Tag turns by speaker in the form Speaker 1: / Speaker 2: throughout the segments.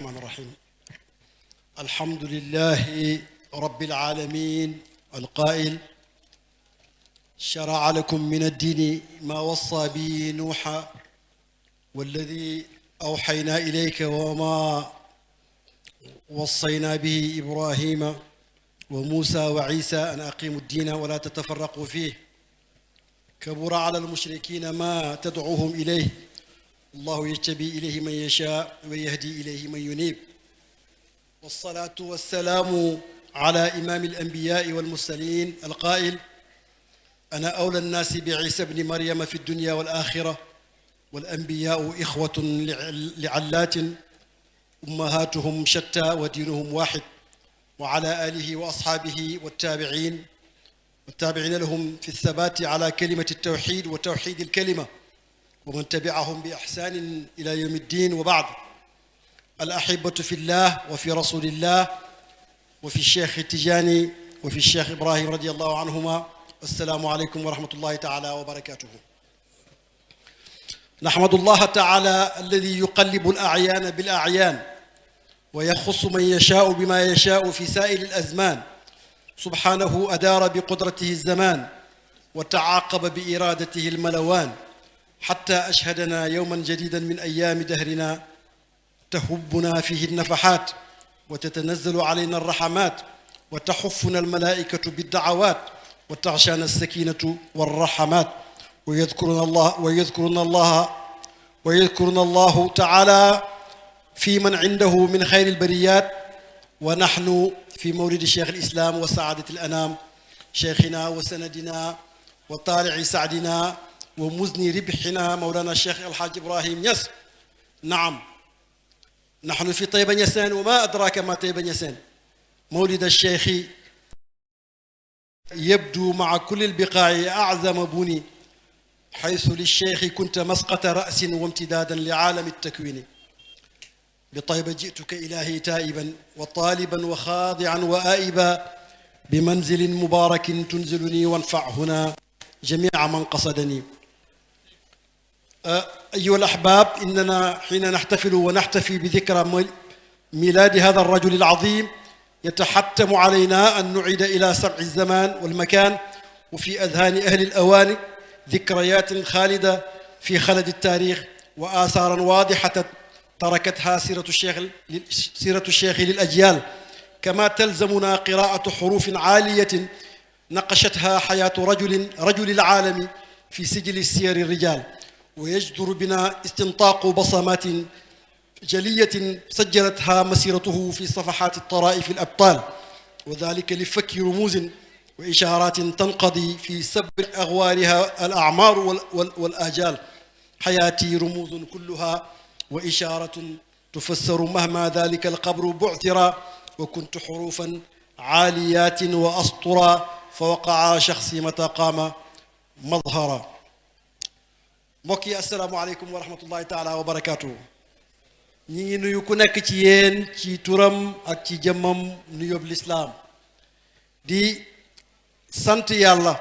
Speaker 1: الرحمن الرحيم. الحمد لله رب العالمين القائل: شرع لكم من الدين ما وصى به نوحا والذي أوحينا إليك وما وصينا به إبراهيم وموسى وعيسى أن أقيموا الدين ولا تتفرقوا فيه كبر على المشركين ما تدعوهم إليه الله يجتبي إليه من يشاء ويهدي إليه من ينيب. والصلاة والسلام على إمام الأنبياء والمرسلين القائل: أنا أولى الناس بعيسى ابن مريم في الدنيا والآخرة والأنبياء إخوة لعلات أمهاتهم شتى ودينهم واحد. وعلى آله وأصحابه والتابعين لهم في الثبات على كلمة التوحيد وتوحيد الكلمة ومن تبعهم بإحسان إلى يوم الدين. وبعد، الأحبة في الله وفي رسول الله وفي الشيخ التجاني وفي الشيخ إبراهيم رضي الله عنهما، السلام عليكم ورحمة الله تعالى وبركاته. نحمد الله تعالى الذي يقلب الأعيان بالأعيان ويخص من يشاء بما يشاء في سائر الأزمان. سبحانه أدار بقدرته الزمان وتعاقب بإرادته الملوان حتى أشهدنا يوما جديدا من أيام دهرنا تهبنا فيه النفحات وتتنزل علينا الرحمات وتحفنا الملائكة بالدعوات وتغشانا السكينة والرحمات ويذكرنا الله تعالى في من عنده من خير البريات. ونحن في مولد شيخ الإسلام وسعادة الأنام شيخنا وسندنا وطالع سعدنا ومزني ربحنا مولانا الشيخ الحاج إبراهيم يس. نعم، نحن في طيبة نيسان، وما أدراك ما طيبة نيسان. مولد الشيخ يبدو مع كل البقاع أعظم بني، حيث للشيخ كنت مسقة رأس وامتدادا لعالم التكوين. بطيبة جئتك إلهي تائبا وطالبا وخاضعا وآئبا بمنزل مبارك تنزلني وانفع هنا جميع من قصدني. أيها الأحباب، إننا حين نحتفل ونحتفي بذكرى ميلاد هذا الرجل العظيم يتحتم علينا أن نعيد إلى سبع الزمان والمكان وفي أذهان أهل الأوان ذكريات خالدة في خلد التاريخ وآثارا واضحة تركتها سيرة الشيخ للأجيال، كما تلزمنا قراءة حروف عالية نقشتها حياة رجل العالم في سجل السير الرجال، ويجدر بنا استنطاق بصمات جلية سجلتها مسيرته في صفحات الطرائف الأبطال، وذلك لفك رموز وإشارات تنقضي في سبر أغوارها الأعمار والآجال. حياتي رموز كلها وإشارة تفسر مهما ذلك القبر بعثرا، وكنت حروفا عاليات وأسطرا فوقع شخصي متى قام مظهرا. mbokki asalaamaaleykum wa rahmatullahi taala wa barakaatu. ñi ngi nuyu ku nekk ci yéen ci turam ak ci jëmmam nuyób lislaam di sant yàlla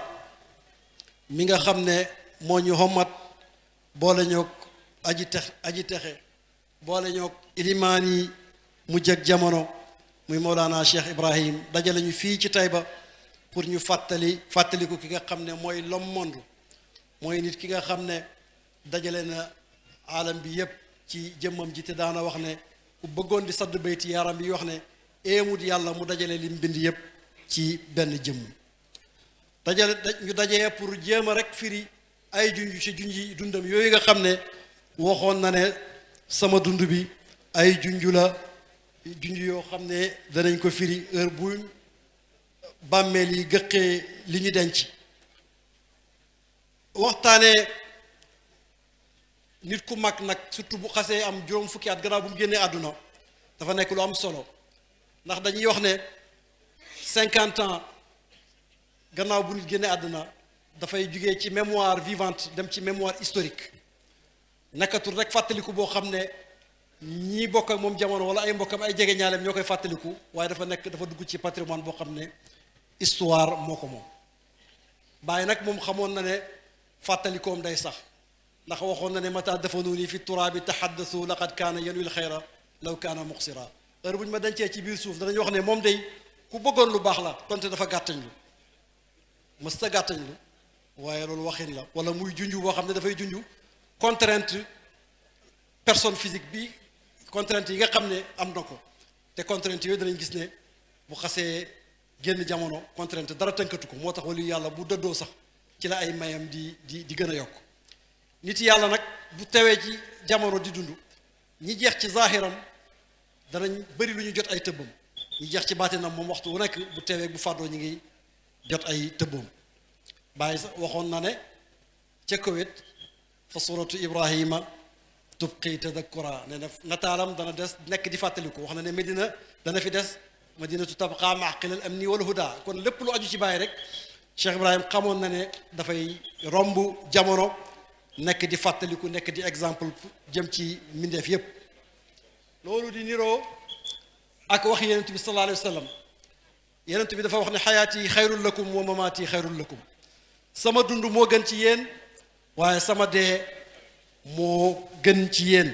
Speaker 1: mi nga xam ne moo ñu xommat boole ñoog aji texe boole ñoog ilimaan yi mu jëg jamono muy Mawlana Cheikh Ibrahim dajale ñu fii ci Taïba pour ñu fàttaliku ki nga xam ne mooy l'homme monde, mooy nit ki nga xam ne dajale na aalam bi yépp ci jëmmam ji te daana wax ne ku bëggoon di sadd bayti yaram bi wax ne éemut yàlla mu dajale lim bind yépp ci benn jëmm. ñu dajee pour jéem a rek firi ay junj ci junji dundam yooyu nga xam ne waxoon na ne sama dund bi ay junj la, junj yoo xam ne danañ ko firi heure bu bàmmeel yi gëqee li ñu denc. waxtaanee nit ku mag nag surtout bu xasee am juróom fukki at gannaaw bu mu génnee àdduna dafa nekk lu am solo, ndax dañuy wax ne 50 ans gannaaw bu nit génnee àdduna dafay jugee ci mémoire vivante dem ci mémoire historique. nekkatul rek fàttaliku boo xam ne ñii bokk ak moom jamono wala ay mbokkam ay jege ñaaleem ñoo koy fàttaliku, waaye dafa dugg ci patrimoine boo xam ne histoire moo ko moom. Baay nag moom xamoon na ne fàttalikoom day sax, ndax waxoon na ne mata dafanuuni fi turaabi tahaddasu laqad kaana yanwi l xayra law kaana muqsira heure bu ñu ma dencee ci biir suuf danañ wax ne moom day ku bëggoon lu baax la konte dafa gàttañ lu mësta gàttañ lu waaye loolu waxin la wala muy junju boo xam ne dafay junju contrainte personne physique bi contrainte yi nga xam ne am na ko te contrainte yooyu danañ gis ne bu xasee génn jamono contrainte dara tënkatu ko moo tax wali yàlla bu dëddoo sax ci la ay mayam di gën a yokk nit yàlla nag bu tewee ci jamono di dund ñi jeex ci zahiram danañ bëri lu ñu jot ay tëbbam ñi jeex ci baatinam moom waxtu wu nekk bu teewee bu fàddoo ñi ngi jot ay tëbboom bàyyi sax waxoon na ne ca Koweït fa suratu Ibrahima tubqi tadakkura ne na nataalam dana des nekk di fàttaliku wax na ne Medina dana fi des madinatu tabqa maqilal amni wal huda kon lépp lu aju ci bàyyi rek Cheikh Ibrahim xamoon na ne dafay romb jamono nekk di fàttaliku nekk di exemple jëm ci mbindeef yépp loolu di niroo ak wax yenent bi sallallahu alayhi wa sallam yenent bi dafa wax ne xayaati xayrul lakum wa mamaati xayrul lakum sama dund moo gën ci yéen waaye sama dee moo gën ci yéen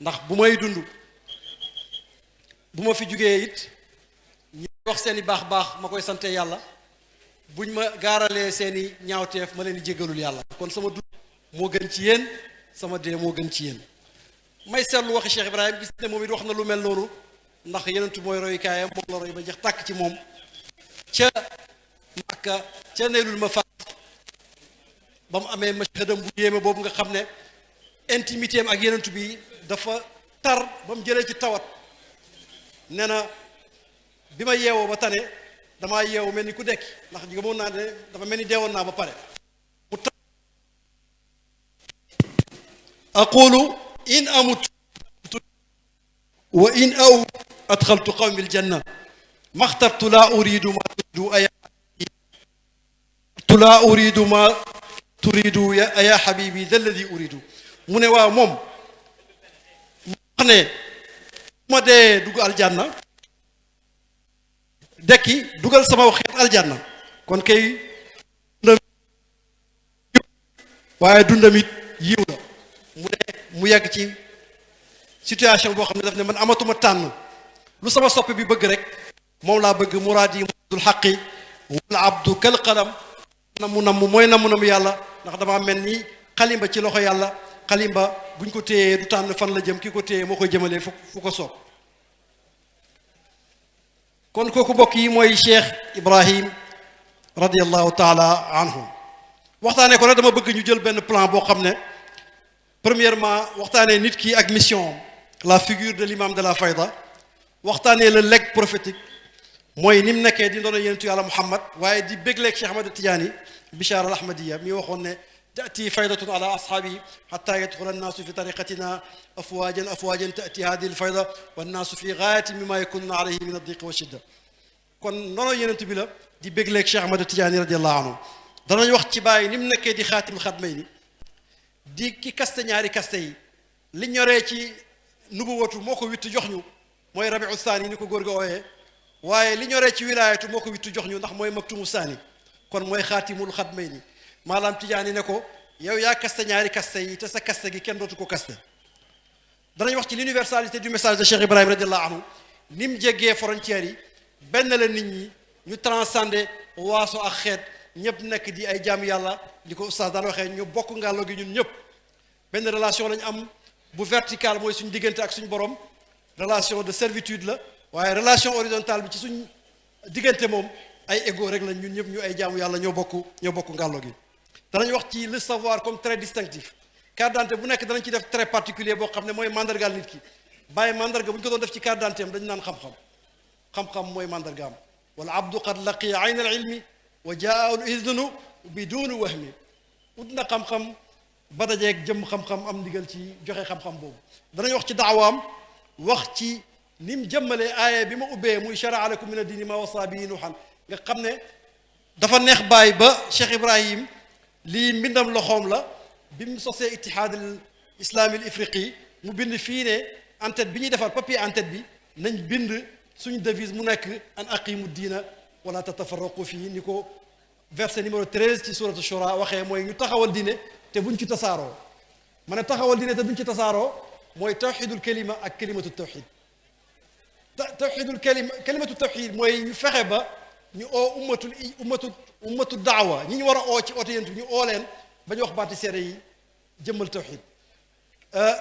Speaker 1: ndax bu may dund bu ma fi jugee it ñi wax seeni baax ma koy sante yàlla buñ ma gaaralee seeni ñaawteef ma leen di jéggalul yàlla kon sama dund moo gën ci yéen sama dee moo gën ci yéen may seetlu waxi Cheikh Ibrahim gis ne moom it wax na lu mel noonu ndax yenentu mooy royukaayam moom la roy ba jeex tàkk ci moom ca Makka ca Naylul Mafaat ba mu amee mashhadam bu yéeme boobu nga xam ne intimité am ak yenentu bi dafa tar ba mu jëlee ci tawat nee na bi ma yeewoo ba tane damaa yeewu mel ni ku dekki ndax gëmoon naa ne dafa mel ni deewoon naa ba pare mu ta aqulu in amut wa in aw adxaltu qawmi aljanna maxtartu laa uridu ma turidu laa uridu ma turidu ya xabibi da alladi uridu mu ne waaw moom wax ne ma dee dugg aljanna dekki dugal sama xeet aljanna kon kay waaye dundamit yiw la mu ne mu yegg ci situation boo xam ne daf ne man amatuma tànn lu sama soppe bi bëgg rek moom laa bëgg muraadi muradul xaqi wal abdu kal qalam namu mooy namu yàlla ndax dama mel ni xalimba ci loxo yàlla xalimba buñ ko téyee du tànn fan la jëm ki ko téyee moo koy jëmalee fu ko soob kon kooku mbokk yi mooy Cheikh Ibrahim radiallahu taala anhu waxtaanee ko nag dama bëgg ñu jël benn plan boo xam ne premièrement waxtaanee nit ki ak mission la figure de l'imam de la fayda waxtaanee le legs prophétique mooy ni mu nekkee di doon yenentu yàlla Muhammad waaye di bégleeg Cheikh Ahmad Tidiane Bichara al Ahmadiya mi waxoon ne تأتي فيضة على أصحابه حتى يدخل الناس في طريقتنا أفواجا تأتي هذه الفيضة والناس في غاية مما يكون عليه من الضيق والشدة kon noonu yenent bi la di bégleeg Cheikh Ahmad Tidiane radiyallahu anhu danañ wax ci bàyyi ni mu nekkee di xaatimul xatmayni di ki kaste ñaari kaste yi li ñoree ci nubuwatu moo ko wittu jox ñu mooy rabiu saani ni ko góor ga ooyee waaye li ñoree ci wilaayatu moo ko wittu jox ñu ndax mooy maktumu saani kon mooy xaatimul xatmayni maanaam Tijaani ne ko yow yaa kaste ñaari kaste yi te sa kaste gi kenn dootu ko kaste danañ wax ci l'universalité du message de Cheikh Ibrahim radiallahu anhu ni mu jéggee frontières yi benn la nit ñi ñu transcender waaso ak xeet ñëpp nekk di ay jaam yàlla li ko oustaz daan waxee ñu bokk ngàllo gi ñun ñëpp benn relation lañ am bu verticale mooy suñ diggante ak suñ borom relation de servitude la waaye relation horizontale bi ci suñ diggante moom ay égo rek lañ ñun ñëpp ñu ay jaamu yàlla ñoo bokk ngàllo gi danañ wax ci le savoir comme trait distinctif carte d'identité bu nekk danañ ci def trait particulier boo xam ne mooy mandargaal nit ki bàyyi mandarga bu ñu ko doon def ci carte d'identité am dañu naan xam-xam mooy mandargaam wala abdu qad laqiya ayna al ilmi wa jaa al idnu biduni wahmi ut na xam-xam ba dajeeg jëm xam-xam am ndigal ci joxe xam-xam boobu danañ wax ci daawaam wax ci ni mu jëmmalee aaya bi ma ubbee muy shara'a lakum min ad-diini ma wasa bihi nuuhan nga xam ne dafa neex bàyyi ba Cheikh Ibrahim lii mbindam loxoom la bi mu sosee ittihaad al islami al ifriqi mu bind fii ne en-tête bi ñuy defar papier en-tête bi nañ bind suñu devise mu nekk an aqimu diina wala tatafarraqu fii ni ko verset numéro 13 ci suratu shura waxee mooy ñu taxawal diine te buñ ci tasaaroo ma ne taxawal diine te buñ ci tasaaroo mooy tawxidul kalima ak kalimatu tawxid tawxidul kalimatu tawxid mooy ñu fexe ba ñu oo ummatu daawa ñi ñu war a oo ci oote yent bi ñu oo leen ba ñu wax baati seede yi jëmmal tawxid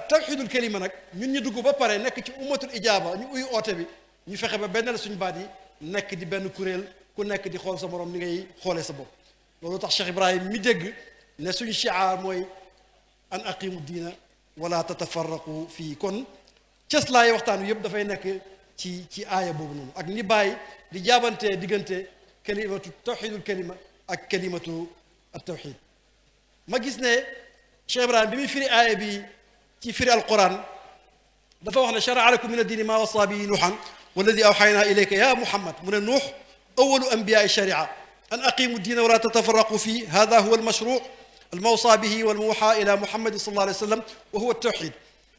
Speaker 1: tawxidul kalima nag ñun ñu dugg ba pare nekk ci ummatul ijaaba ñu uyu oote bi ñu fexe ba benn la suñu baat yi nekk di benn kuréel ku nekk di xool sa morom ni ngay xoolee sa bopp loolu tax Cheikh Ibrahim mi dégg ne suñu shiaar mooy an aqimu diina wala tatafarraqu fii kon cëslaay waxtaan wi yëpp dafay nekk ci aaya boobu noonu ak ni bàyyi di jaabantee diggante kalimatu tawxidul kalima ak kalimatu at tawxid ma gis ne Cheikh Ibrahim bi muy firi aaya bi ci firi alquran dafa wax ne shara'a lakum min ad-diini maa wasaa bihi nuuhan walladi awxaynaa ilayka ya muhammad mu ne nuux awalu anbiyaai sharia an aqimu diina wala tatafarraqu fii hada huwa almashruc الموصى به والموحى إلى محمد صلى الله عليه وسلم وهو التوحيد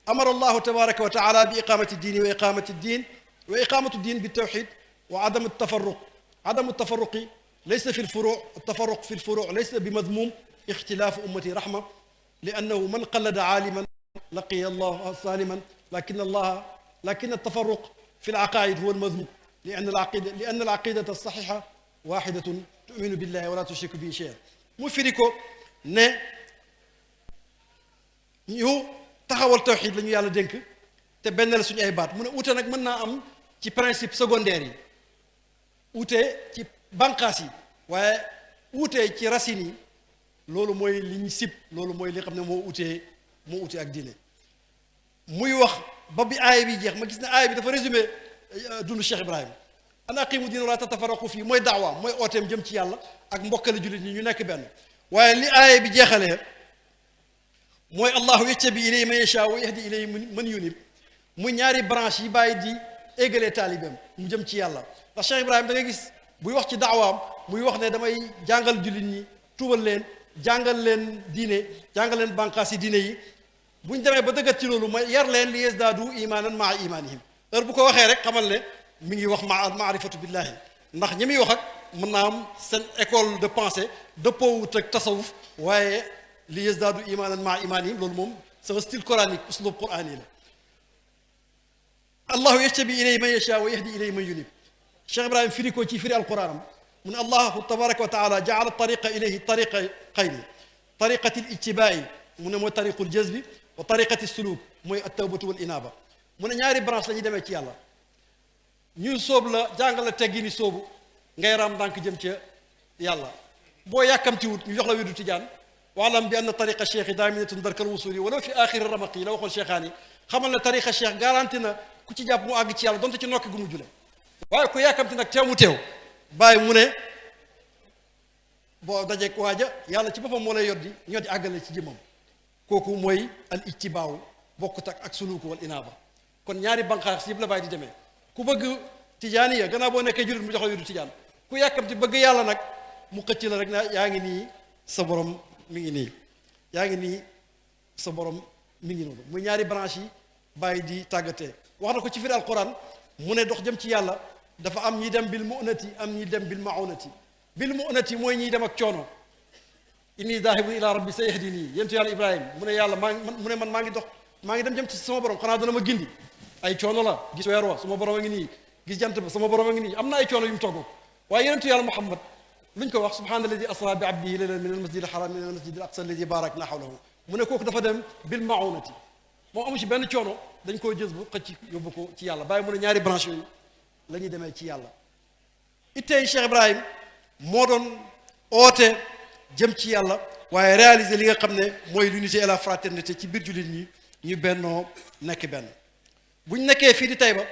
Speaker 1: أمر الله تبارك وتعالى بإقامة الدين وإقامة الدين بالتوحيد وعدم التفرق عدم التفرق ليس في الفروع التفرق في الفروع ليس بمذموم اختلاف أمتي رحمة لأنه من قلد عالما لقي الله سالما لكن التفرق في العقائد هو المذموم لأن العقيدة الصحيحة واحدة تؤمن بالله ولا تشرك به شيئا mu firi ko ne ñu taxawal tawxiid la ñu yàlla dénk te benn la suñu ay baat mu ne uute nag mën naa am ci principe secondaire yi uute ci bànqaas yi waaye uute ci racines yi loolu mooy li ñu sib loolu mooy li xam ne moo ute ak diine muy wax ba bi aaya bi jeex ma gis ne aaya bi dafa résumé dundu Cheikh Ibrahim an aqimu diina wala tatafarraqu fii mooy daawa mooy ooteem jëm ci yàlla ak mbokkale jullit ñi ñu nekk benn waaye li aaya bi jeexalee mooy allahu yajtabi ilayhi man yashaa wa yahdi ilayhi man yunib muy ñaari branche yi bàyyi di égale taalibeem mu jëm ci yàlla ndax Cheikh Ibrahim da ngay gis buy wax ci daawaam muy wax ne damay jàngal jullit ñi tuubal leen jàngal leen diine jàngal leen bànqaas yi diine yi buñ demee ba dëggat ci loolu mooy yar leen li yazdaadu imaanan maa imaanihim heure bu ko waxee rek xamal ne mi ngi wax maarifatu billahi ndax ñi muy wax ak mën naa am seen école de pensée dëppoowut ak tasawuf waaye li yazdaadu imaanan maa imaanihim loolu moom c'est un style coranique uslub qurani la allahu yajtabi ilayhi man yashaa wa yahdi ilayhi man yunib Cheikh Ibrahim firi ko ci firi alquranam mu ne allahu tabaraka wa taala jaala tariqa ilayhi tariqayni tariqati lijtibaai mu ne mooy tariqul jazbi wa tariqati suluk mooy attawbatu wal inaaba mu ne ñaari branche la ñuy demee ci yàlla ñu sóob la jàngal la teggini sóobu ngay raam ndànk jëm ca yàlla boo yàkkamtiwut ñu jox la wirdu tijaan waalam bi anna tariqa cheikh yi daaminatun darkal wusuli wala fi axiri ramaqi la waxoon cheikhaan yi xamal ne tariqa cheikh garanti na ku ci jàpp mu àgg ci yàlla donte ci nokki gu mu jule waaye ku yàkkamti nag teew mu teew bàyyi mu ne boo dajeek waaja yàlla ci boppam moo lay yoddi ñoo di àggale ci jëmmam kooku mooy al ijtibaaw bokkut ak suluku wal inaaba kon ñaari banqaas yëpp la bàyyi di demee ku bëgg tijaaniya gannaaw boo nekkee jullit mu jox la wirdu tijaan ku yàkkamti bëgg yàlla nag mu xëcc la rek na yaa ngi nii sa borom mi ngi nii yaa ngi nii sa borom mi ngi noonu muy ñaari branche yi bàyyi di tàggatee wax na ko ci firi alquran mu ne dox jëm ci yàlla dafa am ñi dem bil mu'nati am ñi dem bil ma'unati bil mu'nati mooy ñiy dem ak coono inni daahibun ila rabbi sayahdini yentu yàlla ibrahim mu ne yàlla mu ne man maa ngi dox maa ngi dem jëm ci sama borom xanaa dana ma gindi ay coono la gis weer wa sama borom a ngi nii gis jant ba sama borom a ngi nii am na ay coono yu mu togg waaye yenentu yàlla muhammad luñ ko wax subhaana alladi asra bi abdihi laylan min almasjid alharam min almasjid al aqsa alladi barakna hawlahu mu ne kooku dafa dem bil ma'unati moom amu ci benn coono dañ koo jës bu xëcc yóbbu ko ci yàlla bàyyi mu ne ñaari branche yooyu la ñuy demee ci yàlla ittey Cheikh Ibrahim moo doon oote jëm ci yàlla waaye réaliser li nga xam ne mooy l'unité et la fraternité ci biir jullit ñi ñu bennoo nekk benn buñ nekkee fii di Taïba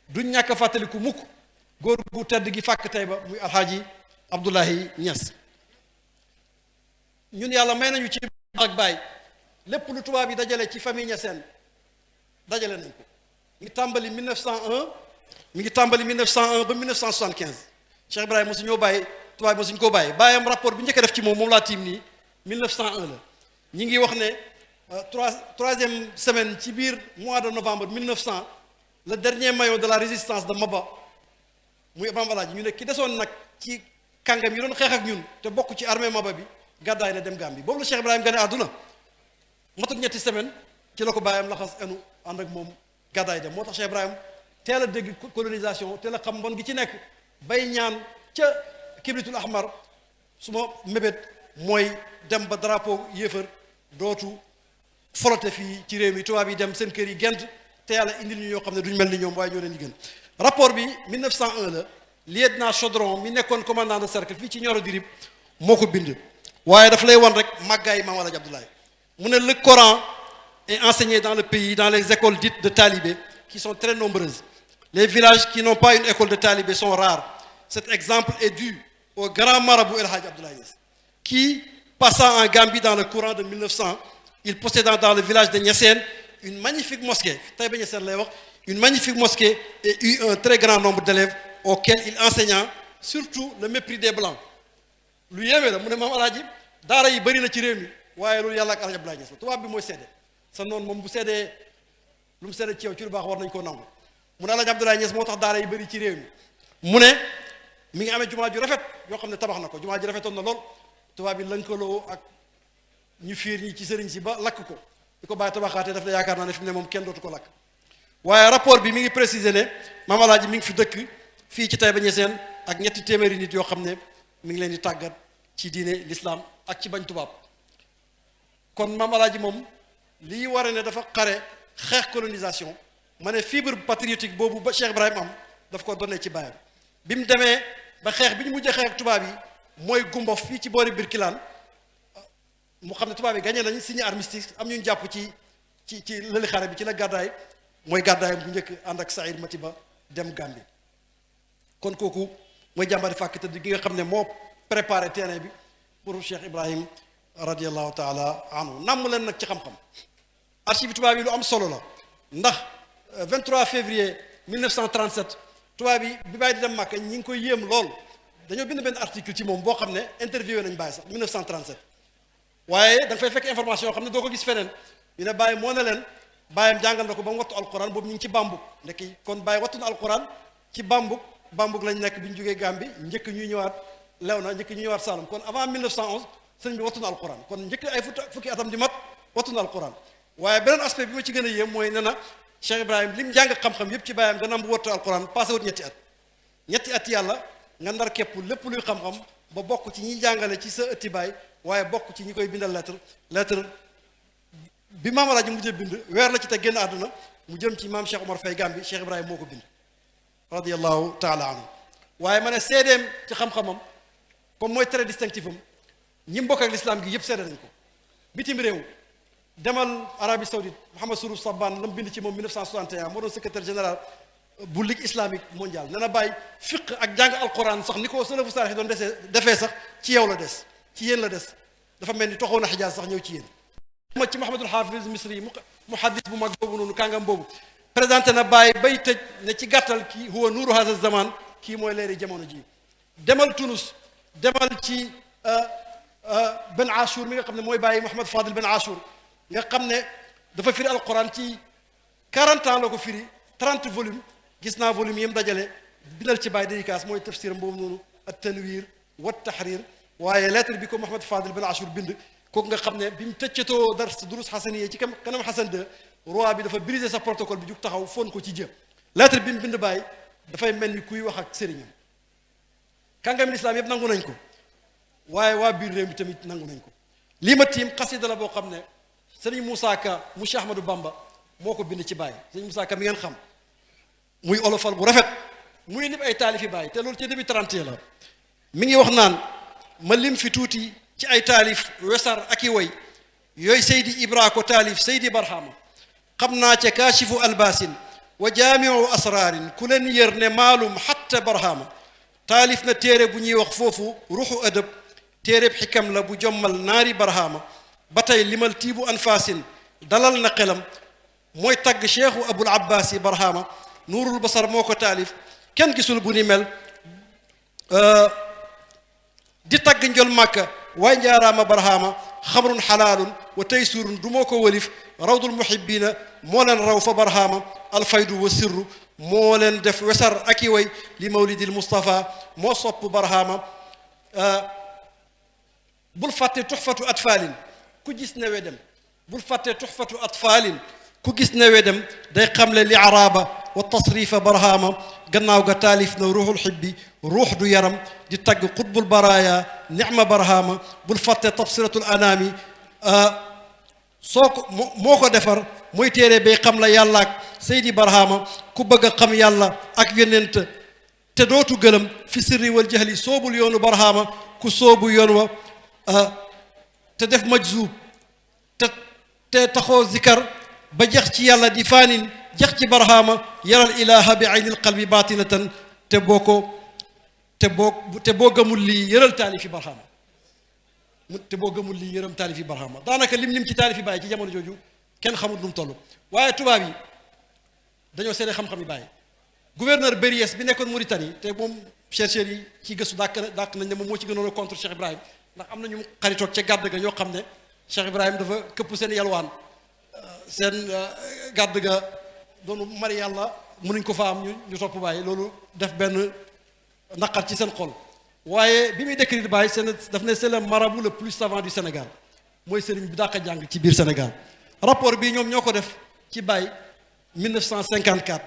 Speaker 1: duñ ñàkk a fàttaliku mukk góor gu tedd gi fàkk Taïba muy alxaaji Abdoulahi Niass ñun yàlla may nañu ci ak baay lépp lu tubaab yi dajale ci famille Niassène dajale nañ ko mi ngi tàmbali 1901 ba 1975 Cheikh Ibrahima mosu ñoo bàyyi tubaab mosuñ koo bàyyi bàyyam rapport bi njëkk a def ci moom laa tiim nii 1901 la ñi ngi wax ne troisième semaine ci biir mois de novembre 1900 le dernier maillon de la résistance de Maba muy Bamba Alaaji ñu ne ki desoon nag ci kàngam yi doon xeex ak ñun te bokk ci armée Maba bi gàddaay na dem Gambie boobu la Cheikh Ibrahima gane àdduna matut ñetti semaine ci la ko bàyyam laxas enu ànd ak moom gàddaay dem moo tax Cheikh Ibrahim teel a dégg colonisation teel a xam mbon gi ci nekk bay ñaan ca kibritul ahmar su ma mébét mooy dem ba drapeau yéefar dootu folote fii ci réew mi tubaab yi dem seen kër yi gent te yàlla indil ñu ñoo xam ne duñ mel ni ñoom waaye ñoo leen di gën rapport bi 1901 la lieutenant Chaudron mi nekkoon commandant de cercle fii ci Nioro du Rip moo ko bind waaye daf lay wan rek màggaay Maam Alaaji Abdoulaye mu ne le Coran est enseigné dans le pays dans les écoles dites de talibés qui sont très nombreuses. Les villages qui n'ont pas une école de talibés sont rares. Cet exemple est dû au grand marabout El Hadj Abdoulaye Niass qui, passant en Gambie dans le courant de 1900, il possédait dans le village de Niassène une magnifique mosquée, Taïba Niassène lay wax, une magnifique mosquée et eut un très grand nombre d'élèves auxquels il enseigna surtout le mépris des Blancs. lu yéeme la mu ne Maam Alaaji daara yi bëri na ci réew mi waaye loolu yàlla ak El Hadj Abdoulaye Niass la tubaab bi mooy seede sa noonu moom bu seedee lu mu seede ci yow ci lu baax war nañ koo nangu mu ne El Hadj Abdoulaye Niass moo tax daara yi bëri ci réew mi mu ne mi ngi amee jumaa ju rafet yoo xam ne tabax na ko jumaa ji rafetoon na lool tubaab bi lënkaloo ak ñu fiir ñi ci sëriñ si ba lakk ko di ko bàyyi tabaxaatee daf la yaakaar naa ne fi mu ne moom kenn dootu ko lakk waaye rapport bi mi ngi préciser ne Maam Alaaji mi ngi fi dëkk fii ci Taïba Niassène ak ñetti téeméeri nit yoo xam ne mi ngi leen di tàggat ci diine l'islam ak ci bañ tubaab kon Maam Alaaji moom lii ware ne dafa xare xeex colonisation ma ne fibre patriotique boobu ba Cheikh Ibrahim am daf ko donné ci bàyyam bi mu demee ba xeex bi ñu mujjee xeex ak tubaab yi mooy Gumbof fii ci boori Birkilaan mu xam ne tubaab yi gagné nañ signé armistice am ñu jàpp ci lëli xare bi ci la gàddaay mooy gàddaayam bu njëkk ànd ak Saïd Matiba dem Gambie kon kooku mooy jàmbari fàkk tëdd gi nga xam ne moo préparé terrain bi pour Cheikh Ibrahim radiallahu taala anhu namm leen nag ci xam-xam archive tubaab yi lu am solo la ndax 23 février 1937 tubaab yi bi bàyyi di dem Màkka ñi ngi koy yéem lool dañoo bind benn article ci moom boo xam ne interviewé nañ bàyyi sax 1937 waaye da nga fay fekk information yoo xam ne doo ko gis feneen ñu ne bàyyi moo ne leen bàyyam jàngal na ko ba mu wattu alquran boobu ñu ngi ci Bambuk ndekki kon bàyyi wattu na alquran ci Bambuk lañ nekk bi ñu jógee Gambie njëkk ñuy ñëwaat Léona njëkk ñuy ñëwaat Saloum kon avant 1911 sëñ bi wattu na alquran kon njëkk ay fukki atam di mat wattu na alquran waaye beneen aspect bi ma ci gën a yéem mooy ne na Cheikh Ibrahim li mu jàng xam-xam yépp ci bàyyam gannaaw bu wattu alquran passé wut ñetti at yàlla nga ndar képp lépp luy xam-xam ba bokk ci ñiy jàngale ci sa ëtti baay waaye bokk ci ñi koy bindal lettre bi Maam Alaaji mujjee bind weer la ci te génn àdduna mu jëm ci maam Cheikh Omar Faye Gambi Cheikh Ibrahim moo ko bind radiyallahu taala anhu waaye ma ne seedeem ci xam-xamam comme mooy très distinctif am ñi mbokk ak l'islam gi yëpp seede nañ ko bitim réew demal Arabie Saoudite Mohamed Sourouf Saban la mu bind ci moom 1961 moo doon secrétaire général bu ligue islamique mondiale nee na bàyyi fiq ak jàng alquran sax ni ko salafu saalih doon defee sax ci yow la des ci yéen la des dafa mel ni toxoon na Xijaaz sax ñëw ci yéen ma ci Mahamadul Hafiz Misri muhaddis bu mag boobu noonu kàngam boobu présenté na bàyyi bay tëj ne ci gàttal kii huwa nuuru haza zaman kii mooy leeri jamono ji demal Tunus demal ci Ben Achour mi nga xam ne mooy bàyyi Mouhamed Fadil Ben Achour nga xam ne dafa firi alquran ci 40 ans la ko firi 30 volumes gis naa volume yi mu dajale bindal ci bàyyi dédicace mooy tafsiram boobu noonu at tanwir wa tahrir waaye lettre bi ko Mouhamed Fadil Ben Achour bind kooku nga xam ne bi mu tëccatoo dars durus xasaniye ci kanam Xasan II roi bi dafa briser sa protocole bi jug taxaw fon ko ci jë lettre bi mu bind bàyyi dafay mel ni kuy wax ak sëriñam kàngami lislaam yëpp nangu nañ ko waaye waa biir réew mi tamit nangu nañ ko lii ma tiim xasida la boo xam ne sëriñ Moussa Ka mu Cheikh Ahmadou Bamba moo ko bind ci bàyyi sëriñ Moussa Ka mi ngeen xam muy olofal bu rafet muy lim ay taalifi bàyyi te loolu ci début 30 la mi ngi wax naan ma lim fi tuuti ci ay taalif wesar ak i woy yooyu Seydi Ibra ko taalif Seydi Barhama xam naa ca kaashifu albaasin wa jaamiu asraarin ku leen yër ne maalum xatta Barhama taalif na téere bu ñuy wax foofu ruxu adab téereb xikam la bu jommal naari Barhama ba tey limal tiibu anfaasin dalal na xelam mooy tagg cheikhu abul abbaasi Barhama nuurul basar moo ko taalif kenn gisul bu ni mel di tagg njol màkka waay njaaraama Barhama xamrun xalaalun wa taysurun du moo ko walif rawdul muhibbina moo leen raw fa Barhama alfaydu wa sirru moo leen def wesar ak i way li mawlidil Mustafa moo sopp Barhama bul fàtte tuxfatu atfaalin ku gis ne wedem bul fàtte tuxfatu atfaalin ku gis ne wedem day xamle li araaba wa tasrifa barhama gannaaw ga taalif na ruuxul xibbi ruux du yaram di tagg xutbul baraaya nicma barhama bul fàtte tabsiratul anaami soo ko moo ko defar mooy téere bay xam la yàlla ak Seydi Barhama ku bëgg a xam yàlla ak yonent te dootu gëlëm fi sirri wal jahli soobul yoonu Barhama ku soobu yoon wa te def majzuub te taxoo zikar ba jeex ci yàlla di faanin jeex ci Barhama yaral ilaha bi aynil qalbi baatinatan te boo gëmul lii yëral taalifi Barhama te boo gëmul lii yërëm taalifi Barhama daanaka lim ci taalifi Baay ci jamono jooju kenn xamul nu mu toll waaye tubaab yi dañoo seede xam-xam yi Baay gouverneur Beriyes bi nekkoon Mauritanie te moom chercheurs yi ci gëstu dàq nañ ne moom moo ci gënoon a contre Cheikh Ibrahim ndax am na ñu xaritoog ca gàdd ga ñoo xam ne Cheikh Ibrahim dafa këpp seen yalwaan seen gàdd ga doonu mari yàlla mënuñ ko fa am ñu topp Baay loolu def benn naqar ci seen xol waaye bi muy décrire Baay daf ne c'est le marabout le plus savant du Sénégal mooy sëriñ bi dàq jàng ci biir Sénégal rapport bi ñoom ñoo ko def ci Baay 1954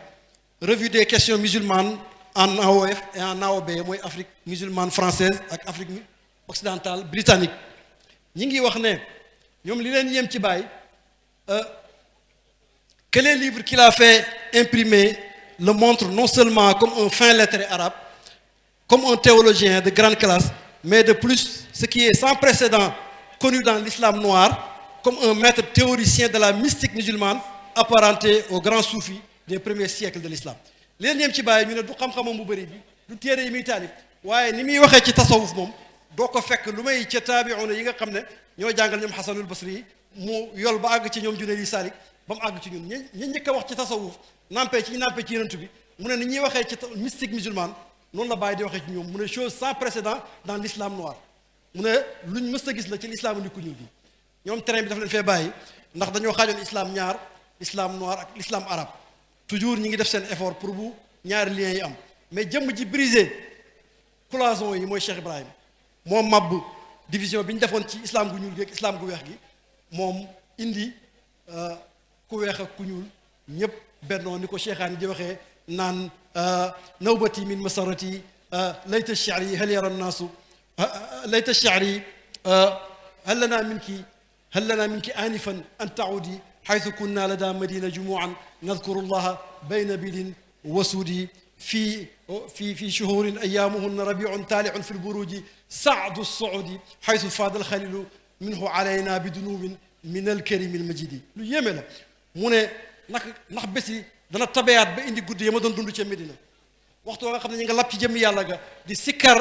Speaker 1: revue des questions musulmanes en AOF et en AOB mooy Afrique musulmane française ak Afrique occidentale britannique ñi ngi wax ne ñoom li leen yem ci Baay que les livres qu'il a fait imprimer le montrent non seulement comme un fin lettré arabe, comme un théologien de grande classe, mais de plus, ce qui est sans précédent connu dans l'islam noir, comme un maître théoricien de la mystique musulmane apparenté aux grands soufis des premiers siècles de l'islam. leen yem ci Baay ñu ne du xam-xamam bu bëri bi du téere yi muy taalif waaye ni muy waxee ci tasawuf moom doo ko fekk lu may ca taabi'una yi nga xam ne ñoo jàngal ñoom Xasanul Basri yi mu yol ba àgg ci ñoom Junayd yi Saalik ba mu àgg ci ñun ñi njëkk a wax ci tasawuf nampé ci yonent bi mu ne ni ñuy waxee ci mystique musulmane noonu la Baay di waxee ci ñoom mu ne chose sans précédent dans l'islam noir mu ne luñ mës a gis la ci l'islam nit ku ñuul bi ñoom terrain bi daf leen fee bàyyi ndax dañoo xaajoon islam ñaar islam noir ak l'islam arabe toujours ñi ngi def seen effort pour bu ñaari liens yi am mais jëmm ji brisé cloison yi mooy Cheikh Ibrahim moom màbb division bi ñu defoon ci islam gu ñuul gi ak islam gu weex gi moom indi ku weex ak ku ñuul ñëpp bennoo ni ko cheikhaan yi di waxee naan nawbati min masarati layta shi'ri hal yara nnaasu layta shi'ri hal lana minki anifan an ta'udi حيث كنا لدى مدينة جموعا نذكر الله بين بيل وسود في شهور أيامهن ربيع تالع في البروج سعد الصعود حيث فاد الخليل منه علينا بدنو من الكريم المجيد lu yéeme la mu ne ndax bés yi dana tabeyaat ba indi guddi ya ma doon dund ca Medina waxtu nga xam ne ñu nga lab ci jëmm yàlla ga di sikkar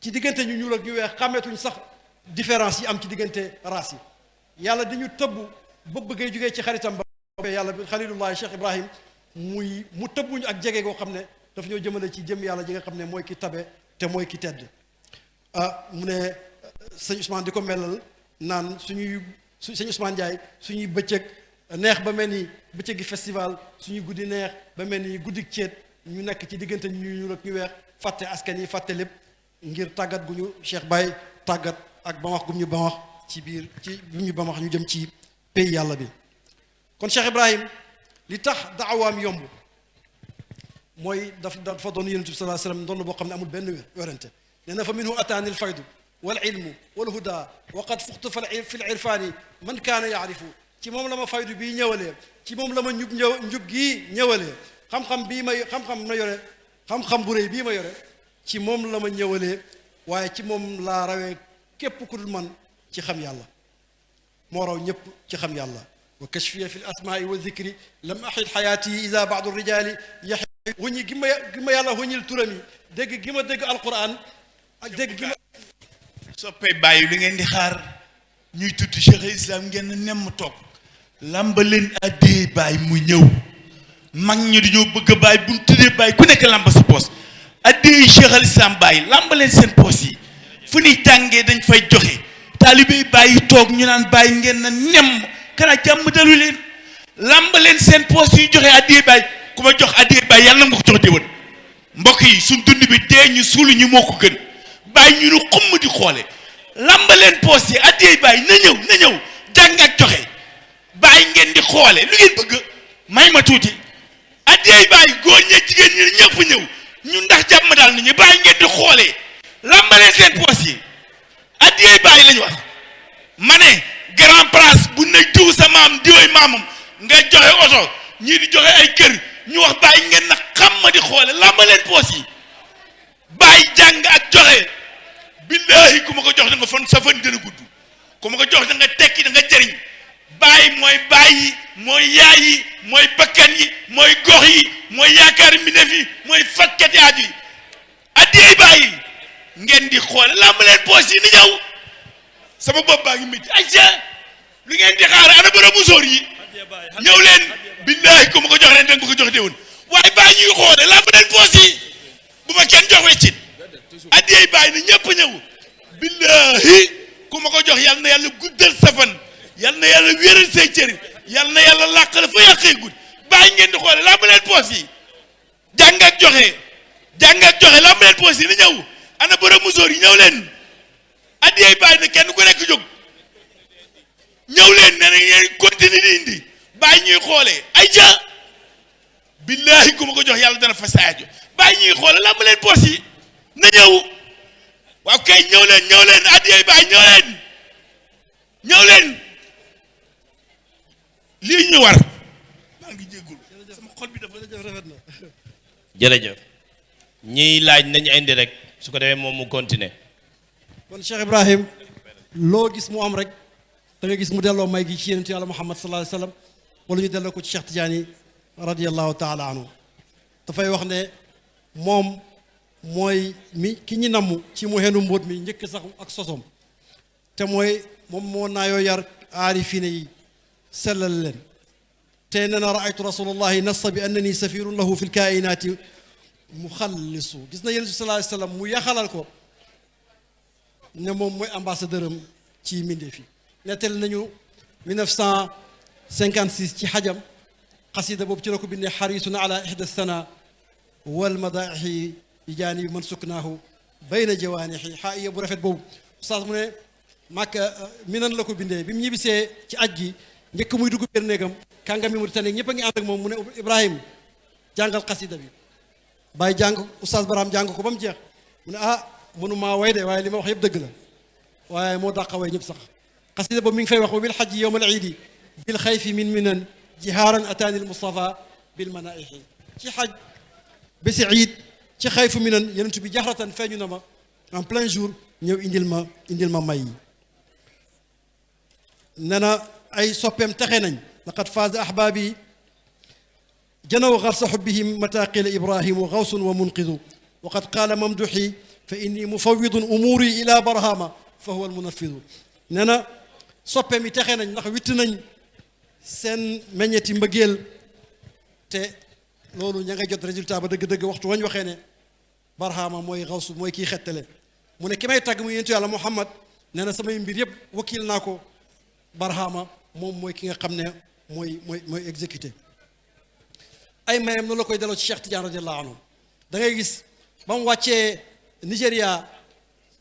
Speaker 1: ci diggante ñu ñuul ak ñu weex xàmmeetuñ sax différence yi am ci diggante race yi yàlla di ñu tëbb bëgg ngay jógee ci xaritam ba yàlla bi xalilullahi Cheikh Ibrahim mu tëbbuñu ak jege goo xam ne daf ñoo jëmale ci jëm yàlla ji nga xam ne mooy ki tabe te mooy ki tedd mu ne sëñ Ousmane di ko melal naan sëñ Ousmane Ndiaye suñuy bëccëg neex ba mel ni bëccëgi festival suñuy guddi neex ba mel ni guddi ceet ñu nekk ci diggante ñu ñuul ak ñu weex fàtte askan yi fàtte lépp ngir tàggat gu ñu Cheikh Baye tàggat ak ba wax gum ñu ba wax ci biir ci bu ñu ba wax ñu jëm ci pays yàlla bi kon Cheikh Ibrahim li tax daawaam yomb mooy dafa doon yonent bi sallallahu alayhi wasallam doon boo xam ne amul benn werante nee na fa minhu ataani alfaydu wal ilmu wal huda wa qad fuxtu fi lirfaani man kaana yaarifu ci moom la ma faydu bii ñëwalee ci moom la ma njub gii ñëwalee xam-xam ma yore xam-xam bu rëy bii ma yore ci moom la ma ñëwalee waaye ci moom laa rawee képp ku dul man ci xam yàlla moo raw ñëpp ci xam yàlla wa kashfiya fi l asmaai wa zikri lam axid xayaati ida baadu rijaali yax wuñi gi ma yàlla wuñil turam yi dégg gi ma dégg alquran ak dégg gi ma
Speaker 2: soppee bàyyi li ngeen di xaar ñuy tudd cheikh islam ngeen nemm toog lamba leen addee bàyyi mu ñëw mag ñi dañoo bëgg a bàyyi bu ñu tuddee bàyyi ku nekk lamba sa poos addee cheikh al islam bàyyi lamba leen seen poos yi fu ñuy tàngee dañ fay joxe taalibe bàyyi toog ñu naan bàyyi ngeen na nemm kana jàmm dalu leen lamba leen seen poos yi joxe addee bàyyi ku ma jox addee bàyyi yàlla na nga ko jox déwén mbokk yi suñ dund bi dee ñu suulu ñu moo ko gën bàyyi ñu nu xumm di xoole lamba leen poos yi addee bàyyi na ñëw jàng ak joxe bàyyi ngeen di xoole lu ngeen bëgg may ma tuuti addiyey bàyyi góor ñe jigéen ñi ñëpp ñëw ñu ndax jàmm daal nit ñi bàyyi ngeen di xoolee lambaleen seen poos yi addiyey bàyyi lañu wax ma ne grand place bu ne diw sa maam diwoy maamam nga joxe oto ñii di joxe ay kër ñu wax bàyyi ngeen na xam ma di xoole lambaleen poos yi bàyyi jàng ak joxe billaahi ku ma ko jox da nga fan sa fan gën a gudd ku ma ko jox da nga tekki da nga jëriñ bàyyi mooy bàyyi mooy yaay yi mooy bakkan yi mooy gox yi mooy yaakaar mbindeef yi mooy fakkat yaaju yi addiyey bàyyi ngeen di xoole lamb leen poos yi ni ñëw sama bopp baa ngi métti ayca lu ngeen di xaar ana borom musóor yi ñëw leen billaahi ku ma ko jox ren da nga ko jox déwén waaye bàyyi ñuy xoole lamb leen poos yi bu ma kenn jox weccit addiyey bàyyi na ñëpp ñëw billaahi ku ma ko jox yal na yàlla guddal sa fan yal na yàlla wéral say cër yal na yàlla làq la fa yàqee gudd bàyyi ngeen di xoole lamb leen poos yi jàng ak joxe lamb leen poos yi ni ñëw ana borom musóor yi ñëw leen addiyey bàyyi na kenn ku nekk jóg ñëw leen nee na ngeen continue di indi bàyyi ñuy xoolee ay ja billaahi ku ma ko jox yàlla dana fa saajo bàyyi ñuy xoole lamb leen poos yi na ñëw waaw kay ñëw leen addiyey bàyyi ñëw leen lii ñu war maa ngi jéggul sama xol bi dafa rafet na
Speaker 3: jërëjëf ñiy laaj nañ indi rek su ko defee moom mu continuer
Speaker 1: kon Cheikh Ibrahim loo gis mu am rek da nga gis mu delloo may gi ci yonentu yàlla Muhammad sallallahu alayhi wa sallam wala ñu delloo ko ci Cheikh Tidiane radiyallahu taala anhu dafay wax ne moom mooy ki ñi namm ci mu xenu mbóot mi njëkk sax ak sosom te mooy moom moo naayoo yar aarifine yi sellal leen te nee na raaytu rasulullahi nassa bi annani safirun lahu fi lkainaati muxallisu gis na yonent bi sallallahu alayhi wa sallam mu yaxalal ko ne moom mooy ambassadeur am ci mbindeef yi nettali nañu 1956 ci xajam xasida boobu ci la ko bindee xarisun ala ihda sana wal madaaxi ijaani man suknaahu bayna jawaanixi xaa bu rafet boobu oustaz mu ne Màkka minan la ko bindee bi mu ñibbisee ci aj gi njëkk muy dugg biir néegam kàngam mi mu tane ñëpp a ngi ànd ak moom mu ne Ibrahim jàngal xasida bi bàyyi jàng oustaz Barham jàng ko ba mu jeex mu ne mënumaa way de waaye li ma wax yëpp dëgg la waaye moo dàqa way ñëpp sax xasida boobu mi ngi fay wax wa bil xajji yowma al iidi bil xayfi min minan jihaaran ataani al Mustafa bil manaixi ci xaj bési iid ci xayfu minan yenentu bi jaxratan feeñu na ma en plein jour ñëw indil ma may yi nee na ay soppeem taxe nañ laqad faaza ahbaabi janaw garsa xubbihim mata qila ibrahimu gawsun wa munqidu waqad qaala mamduxi fa inni mufawidun umuuri ila barhama fa huwa almunafidu nee na soppeem yi taxe nañ ndax witt nañ seen meññeti mbëggeel te loolu ña ngay jot résultat ba dëgg-dëgg waxtu wañ waxee ne barhama mooy gawsu mooy kii xettale mu ne ki may tàgg mu yentu yàlla Muhammad nee na samay mbir yëpp wakiil naa ko barhama moom mooy ki nga xam ne mooy exécuté ay mayam noonu la koy delloo ci Cheikh Tidiane radiallahu anhu da ngay gis ba mu wàccee Nigéria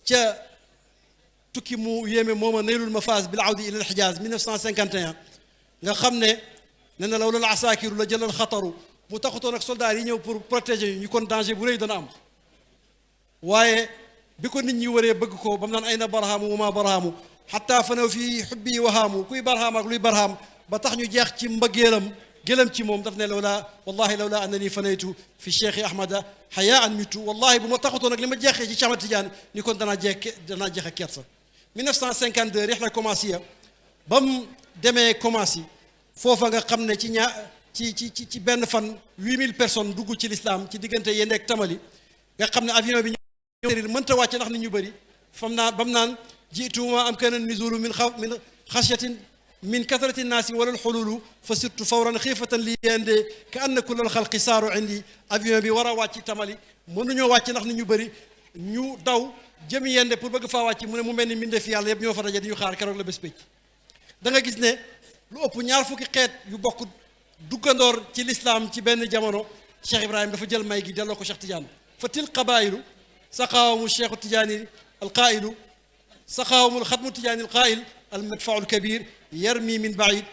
Speaker 1: ca tukki mu yéeme mooma naylul mafaz bil awdi ila al Hijaz 1951 nga xam ne nee na lawlal asaakiru la jëlal xataru mu taxutoon ak soldats yi ñëw pour protéger ñu kon danger bu rëy dana am waaye bi ko nit ñi waree bëgg ko ba mu naan ay na barhaamu wa ma barhaamu xataa fanaw fii xubbi wahaamu kuy barhaam ak luy barhaam ba tax ñu jeex ci mbëggeelam gëlëm ci moom daf ne lawla wallahi lawla annani fanaytu fi cheikhi ahmada xayaan mitu wallahi bu ma taxutoon ak li ma jeexee ci Cheikh Ahmad Tidiane ni kon danaa jeexe kersa 1952 rihla commencé ba mu demee commencé foofa nga xam ne ci benn fan 8000 personnes dugg ci l'islam ci diggante Yende ak Tamali nga xam ne avion bi ñëw mënta wàcc ndax nit ñu bëri fam naa ba mu naan jiituma am kana nizulu min xasyatin min kasrati nnaasi wala alxululu fa sirtu fawran xiifatan li Yende ka anna kulla alxalqi saaru indi avion bi war a wàcc Tamali mënuñoo wàcc ndax nit ñu bëri ñu daw jëm Yende pour bëgg faa wàcc mu ne mu mel ni mbindeef yàlla yëpp ñoo fa daje di ñu xaar keroog la bés pécc da nga gis ne lu ëpp ñaar fukki xeet yu bokk duggandoor ci l'islam ci benn jamono Cheikh Ibrahim dafa jël may gi delloo ko Cheikh Tidiane fa til qabaayilu saqaawamu Cheikhu Tidiane alqaa'ilu saqaawamu alxatmu Tidiane alqaa'il المدفع الكبير يرمي من بعيد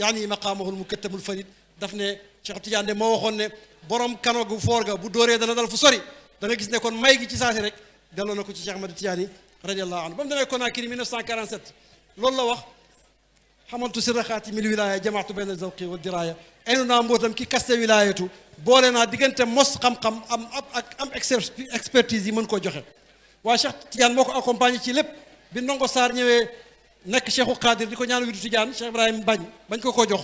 Speaker 1: يعني مقامه المكتم الفريد daf ne Cheikh Tidiane de moo waxoon ne borom kano gu foor ga bu dóoree dana dal fu sori da nga gis ne kon may gi ci saasi rek delloo na ko ci Cheikh Ahmad Tidiane radiyallahu anhu ba mu demee Conakry 1947 loolu la wax xamaltu sirra xaatimil wilaya jamaatu bayna zawqi wa diraya enu naa mbootam ki kaste wilayatu boole naa diggante mos xam-xam am expertise yi mën koo joxe waaye Cheikh Tidiane moo ko accompagné ci lépp bi ndongo Sarr ñëwee nekk Cheikhu Qadir di ko ñaan widu Tidiane Cheikh Ibrahim bañ ko jox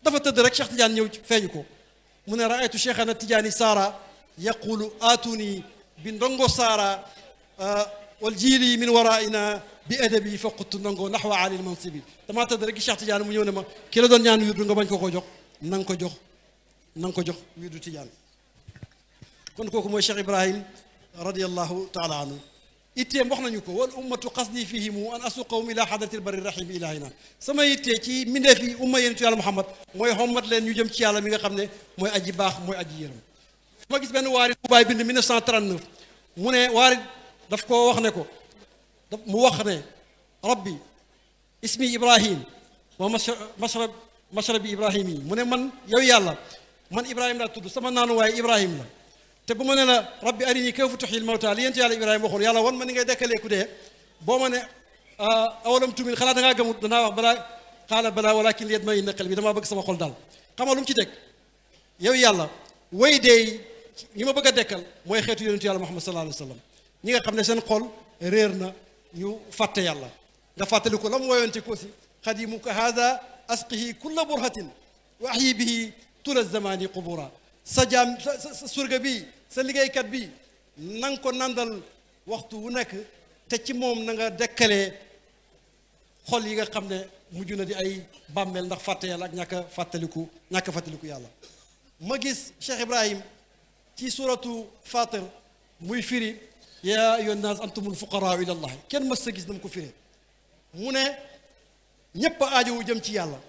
Speaker 1: dafa tëdd rek Cheikh Tidiane ñëw feeñu ko mu ne raaytu cheikhana Tidiane Sara yaqulu atuni bi ndongo Sara wal jiili min waraina bi adabi fa quttu ndongo naxwa ali al mansibi damaa tëdd rek gi Cheikh Tidiane mu ñëw ne ma ki la doon ñaan wirdu nga bañ ko jox na nga ko jox wirdu Tidiane kon kooku mooy Cheikh Ibrahim radiyallahu taala anhu itteem wax nañu ko wal ummatu qasdi fihimu an asuqahum ila hadratil barri rahim ilahina sama ittee ci mbindeef yi umma yéen ci yàlla Muhammad mooy xommat leen ñu jëm ci yàlla mi nga xam ne mooy aji baax mooy aji yërëm ma gis benn waarit bu baay bind 1939 mu ne waarit daf ko wax ne ko mu wax ne rabbi ismi ibrahim wa mashrabi ibrahim yi mu ne man yow yàlla man ibrahim laa tudd sama naanu waaye ibrahim la te bu ma ne la rabbi arini kayfa tuhyil mawta li yent yàlla ibrahima waxoon yàlla wan ma ni ngay dekkalee ku dee boo ma ne awalam tumin xanaa dangaa gëmut danaa wax balaa xaala balaa walakin liyatma'inna qalbi damaa bëgg sama xol daal xam nga lu mu ci teg yow yàlla way dee ñi ma bëgg a dekkal mooy xeetu yonentu yàlla Muhammad sallallahu alayhi wa sallam ñi nga xam ne seen xol réer na ñu fàtte yàlla nga fàttali ko la mu woyoonte ko si xadimuka haada asqihi kulla burhatin wa ahyi bihi tula zamani qubura sa jaam sa surga bi sa liggéeykat bi na nga ko nandal waxtu wu nekk te ci moom na nga dekkalee xol yi nga xam ne mujj na di ay bàmmeel ndax fàtte yàlla ak ñàkk a fàttaliku yàlla ma gis Cheikh Ibrahim ci suratu Fatir muy firi yaa ayyuhan naas antumul fuqaraa ila allah kenn mës sa gis na mu ko firee mu ne ñépp a aajowu jëm ci yàlla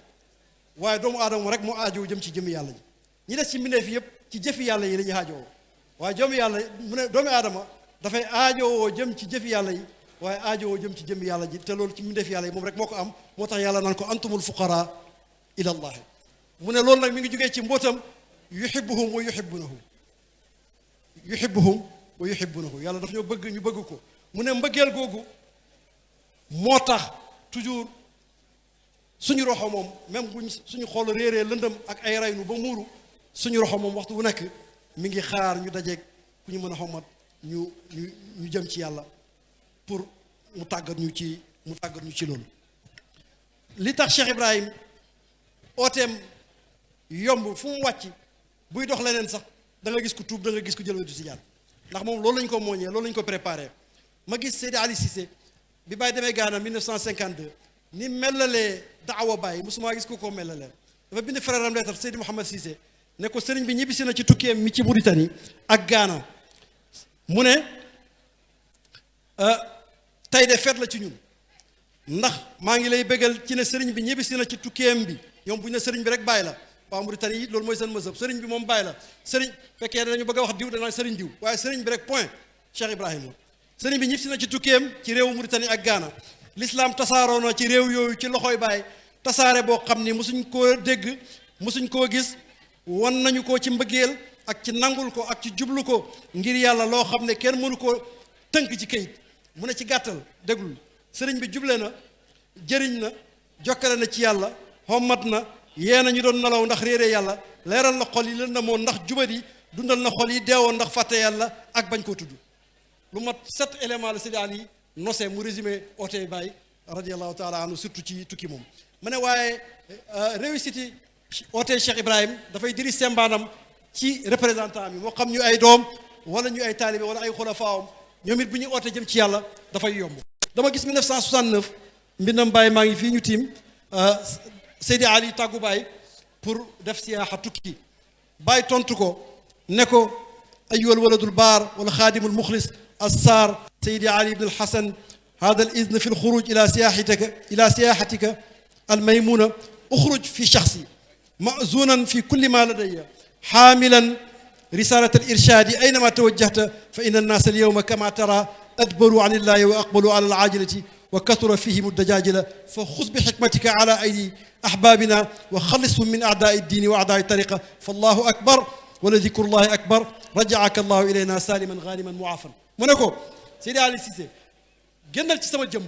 Speaker 1: waaye doomu aadama rek moo aajowu jëm ci jëmmi yàlla ji ñi des ci mbindeef yëpp ci jëfi yàlla yi la ñuy aajowoo waaye jëmmi yàlla mu ne doomu aadama dafay aajowoo jëm ci jëfi yàlla yi waaye aajowoo jëm ci jëmmi yàlla ji te loolu ci mbindeef yàlla yi moom rek moo ko am moo tax yàlla naan ko antumul fuqaraa ila allah mu ne loolu nag mi ngi jógee ci mbootam yuhibbuhum wa yuhibbunahu yàlla daf ñoo bëgg ñu bëgg ko mu ne mbëggeel googu moo tax toujours suñu roxo moom même buñ suñu xool réeree lëndëm ak ay raynu ba muuru suñu roxo moom waxtu bu nekk mi ngi xaar ñu dajeeg ku ñu mën a xommat ñu jëm ci yàlla pour mu tàggat ñu ci loolu li tax Cheikh Ibrahim ooteem yomb fu mu wàcc buy dox leneen sax da nga gis ku tuub da nga gis ku jël wetu si jaan ndax moom loolu lañ ko mooñee loolu lañ ko préparé ma gis Seydi Ali Cissé bi Baye demee Ghana 1952 ni melalee daawa Baye musuma gis ko melalee dafa bind frère am lettre Seydi Mouhamed Cissé ne ko sëriñ bi ñibbisi na ci tukkeem mi ci Mauritanie ak Ghana mu ne tey de feet la ci ñun ndax maa ngi lay bégal ci ne sëriñ bi ñibbisi na ci tukkeem bi ñoom bu ñu ne sëriñ bi rek Baye la waa Mauritanie yi loolu mooy seen mësëb sëriñ bi moom Baye la sëriñ fekkee dañu bëgg a wax diw danaa sëriñ diw waaye sëriñ bi rek point Cheikh Ibrahim la sëriñ bi ñibbisi na ci tukkeem ci réewu Mauritanie ak Ghana l'islam tasaaroo na ci réew yooyu ci loxoy Baye tasaare boo xam ni musuñ koo dégg musuñ koo gis wan nañu ko ci mbëggeel ak ci nangul ko ak ci jublu ko ngir yàlla loo xam ne kenn mënu ko tënk ci kayit mu ne ci gàttal déglul sëriñ bi juble na jëriñ na jokkale na ci yàlla xommat na yee na ñu doon nelaw ndax réere yàlla leeral na xol yi lën na moon ndax jubadi dundal na xol yi deewoon ndax fàtte yàlla ak bañ koo tudd lu mat 7 éléments la Seydi Ali nosé mu résumé oote Baye radiallahu taala anhu surtout ci tukki moom mu ne waaye réussite yi oote Cheikh Ibrahim dafay diri sembaanam ci représentant bi moo xam ñu ay doom wala ñu ay taalibe wala ay xulafaawam ñoom it bu ñuy oote jëm ci yàlla dafay yomb dama gis 1969 mbindam Baye maa ngi fii ñu tiim Seydi Ali tàggu Baye pour def siyaaxa tukki Baye tontu ko ne ko ayyuhal waladul baar wala xaadimul muxlis السار سيدي علي بن الحسن هذا الإذن في الخروج إلى سياحتك الميمونة أخرج في شخصي مأذونا في كل ما لدي حاملا رسالة الإرشاد أينما توجهت فإن الناس اليوم كما ترى أدبروا عن الله وأقبلوا على العاجلة وكثر فيهم الدجاجلة فخذ بحكمتك على أيدي أحبابنا وخلصهم من أعداء الدين وأعداء الطريقة فالله أكبر ولذكر الله أكبر رجعك الله إلينا سالما غانما معافا منكو سيدي علي سيسي génnal ci sama jëmm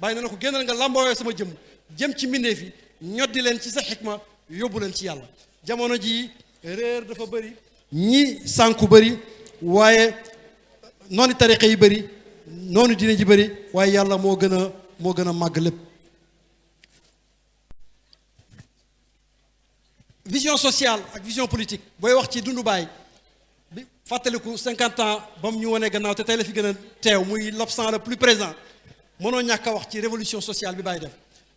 Speaker 1: bàyyi na ko génnal nga lambooyoo sama jëmm jëm ci mbindeef yi ñoddi leen ci sa xikma yóbbu leen ci yàlla jamono ji réer dafa bëri ñi sànku bëri waaye noonu tariqa yi bëri noonu dina ji bëri waaye yàlla moo gën a màgg lépp vision sociale ak vision politique booy wax ci dundu baay bi fàttaliku 50 ans ba mu ñu wanee gannaaw te tey la fi gën a teew muy l'absent le plus présent mënoo ñàkk a wax ci révolution sociale bi Baye def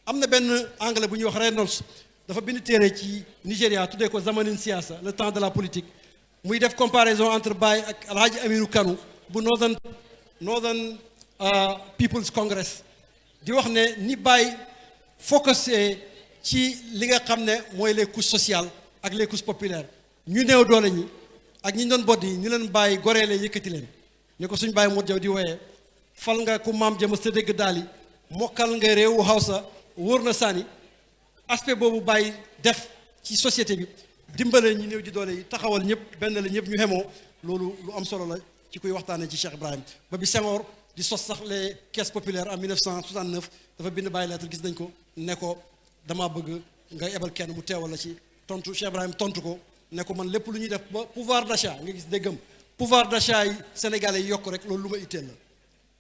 Speaker 1: am na benn anglais bu ñuy wax Reynolds dafa bind téere ci Nigéria tuddee ko Zamanin Siasa le temps de la politique muy def comparaison entre Baye ak Alhaji Aminu Kanu bu Northern People's Congress di wax ne ni Baye focusé ci li nga xam ne mooy les couches sociales ak les couches populaires ñu néew doole ñi ak ñi doon bodd yi ñu leen bàyyi goree leen yëkkati leen ñu ko suñ bàyyi mot jaw di wooyee fal nga ku maam jëma sa dégg daal yi mokkal nga réewu Hausa wóor na sànni aspect boobu bàyyi def ci société bi dimbale ñi néew ji doole yi taxawal ñëpp benn la ñëpp ñu xemoo loolu lu am solo la ci kuy waxtaanee ci Cheikh Ibrahim ba bi Senghor di sos sax les caisses populaires en 1969 dafa bind bàyyi lettre gis nañ ko ne ko dama bëgg nga ebal kenn mu teewal la ci tontu Cheikh Ibrahim tontu ko ne ko man lépp lu ñuy def ba pouvoir d'achat nga gis déggam pouvoir d'achat yi sénégalais yi yokk rek loolu lu ma itteel la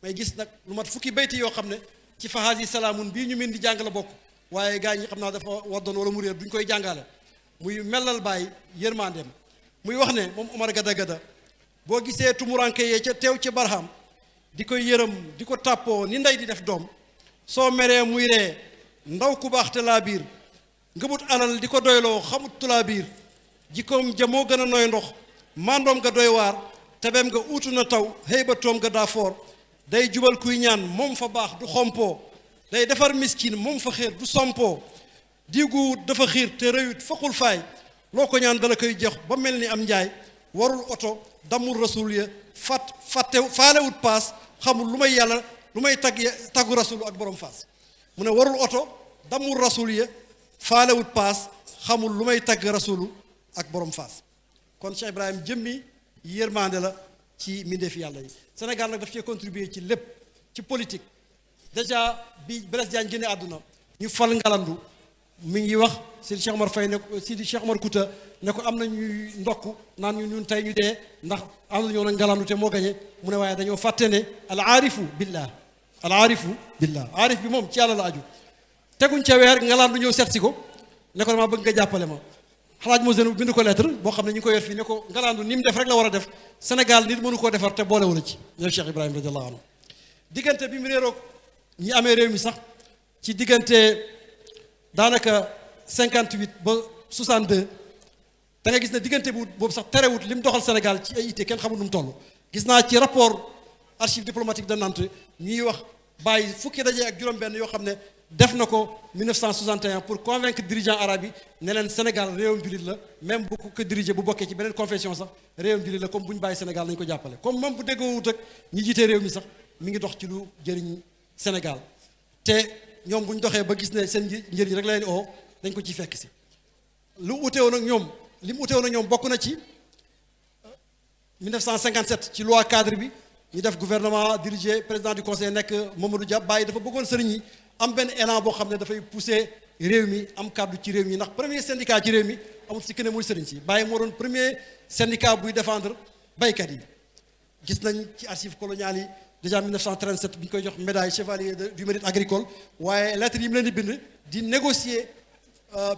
Speaker 1: may gis nag lu mat fukki bayti yoo xam ne ci fahaasi salaamun bii ñu min di jàng la bokk waaye gars ñi xam naa dafa waddoon wala mu réer duñ koy jàngale muy mellal bàyyi yërmandeem muy wax ne moom Omar Gada Gada boo gisee tumuranke yee ca teew ci barham di koy yërëm di ko tàppoo ni ndey di def doom soo meree muy ree ndaw ku baax te laa biir ngëmut alal di ko doyloo xamut tulaa biir jikkoom ja moo gën a nooy ndox mandoom nga doy waar tebeem nga uutu na taw xëybatoom nga daa foor day jubal kuy ñaan moom fa baax du xompoo day defar miskin moom fa xiir du sompoo diiguwut dafa xiir te rëyut faqul faay loo ko ñaan dala koy jox ba mel ni am njaay warul oto damul rasul ya faalewut paas xamul lu may yàlla lu may taggu rasul ak borom faas mu ne warul oto damul rasul ya faalewut paas xamul lu may tagg rasulu ak borom faas kon Cheikh Ibrahim jëmmi yërmande la ci mbindeefi yàlla yi Sénégal nag daf cee contribuer ci lépp ci politique déjà bi Blaise Diagne génne àdduna ñu fal ngalandu mi ngi wax Sidi Cheikh Omar Faye ne ko Sidi Cheikh Omar Kouta ne ko am na ñuy ndokk naan ñu ñun tey ñu dee ndax àndu ñoo nag ngalandu te moo gañe mu ne waaye dañoo fàtte ne al aarifu billah aarif bi moom ci yàlla la aju teguñ ca weer ngalandu ñëw seet si ko ne ko dama bëgg nga jàppale ma xalaaj moo seen bind ko lettre boo xam ne ñu ngi ko yor fii ne ko ngalandu ni mu def rek la war a def Sénégal nit mënu koo defar te boolewula ci ñoom Cheikh Ibrahima radiallahu anhu diggante bi mu réeroog ñi amee réew mi sax ci diggante daanaka 58 ba 62 da nga gis ne diggante bu boobu sax terewut li mu doxal Sénégal ci ay itte kenn xamul nu mu toll gis naa ci rapport archive diplomatique de Nantes ñuy wax bàyyi fukki daje ak juróom-benn yoo xam ne def na ko 1961 pour convaincre dirigeants arabes yi ne leen Sénégal réewam jullit la même bu ko dirigé bu bokkee ci beneen confession sax réewam jullit la comme bu ñu bàyyi Sénégal nañu ko jàppale comme moom bu déggoowut ak ñi jiitee réew mi sax mi ngi dox ci lu jëriñ Sénégal te ñoom bu ñu doxee ba gis ne seen njëriñ rek la leen oo dañ ko ciy fekk si lu uteewoon ak ñoom li mu uteewoon ak ñoom bokk na ci 1957 ci loi cadre bi ñu def gouvernement dirigé président du conseil nekk Mamadou Dia bàyyi dafa bëggoon sëriñ yi am benn élan boo xam ne dafay pousser réew mi am kàddu ci réew mi ndax premier syndicat ci réew mi amul si kenn muy sëriñ si bàyyi moo doon premier syndicat buy défendre baykat yi gis nañ ci archives coloniales yi déjà 1937 bi ñu koy jox médaille chevalier du mérite agricole waaye lettre yi mu leen di bind di négocier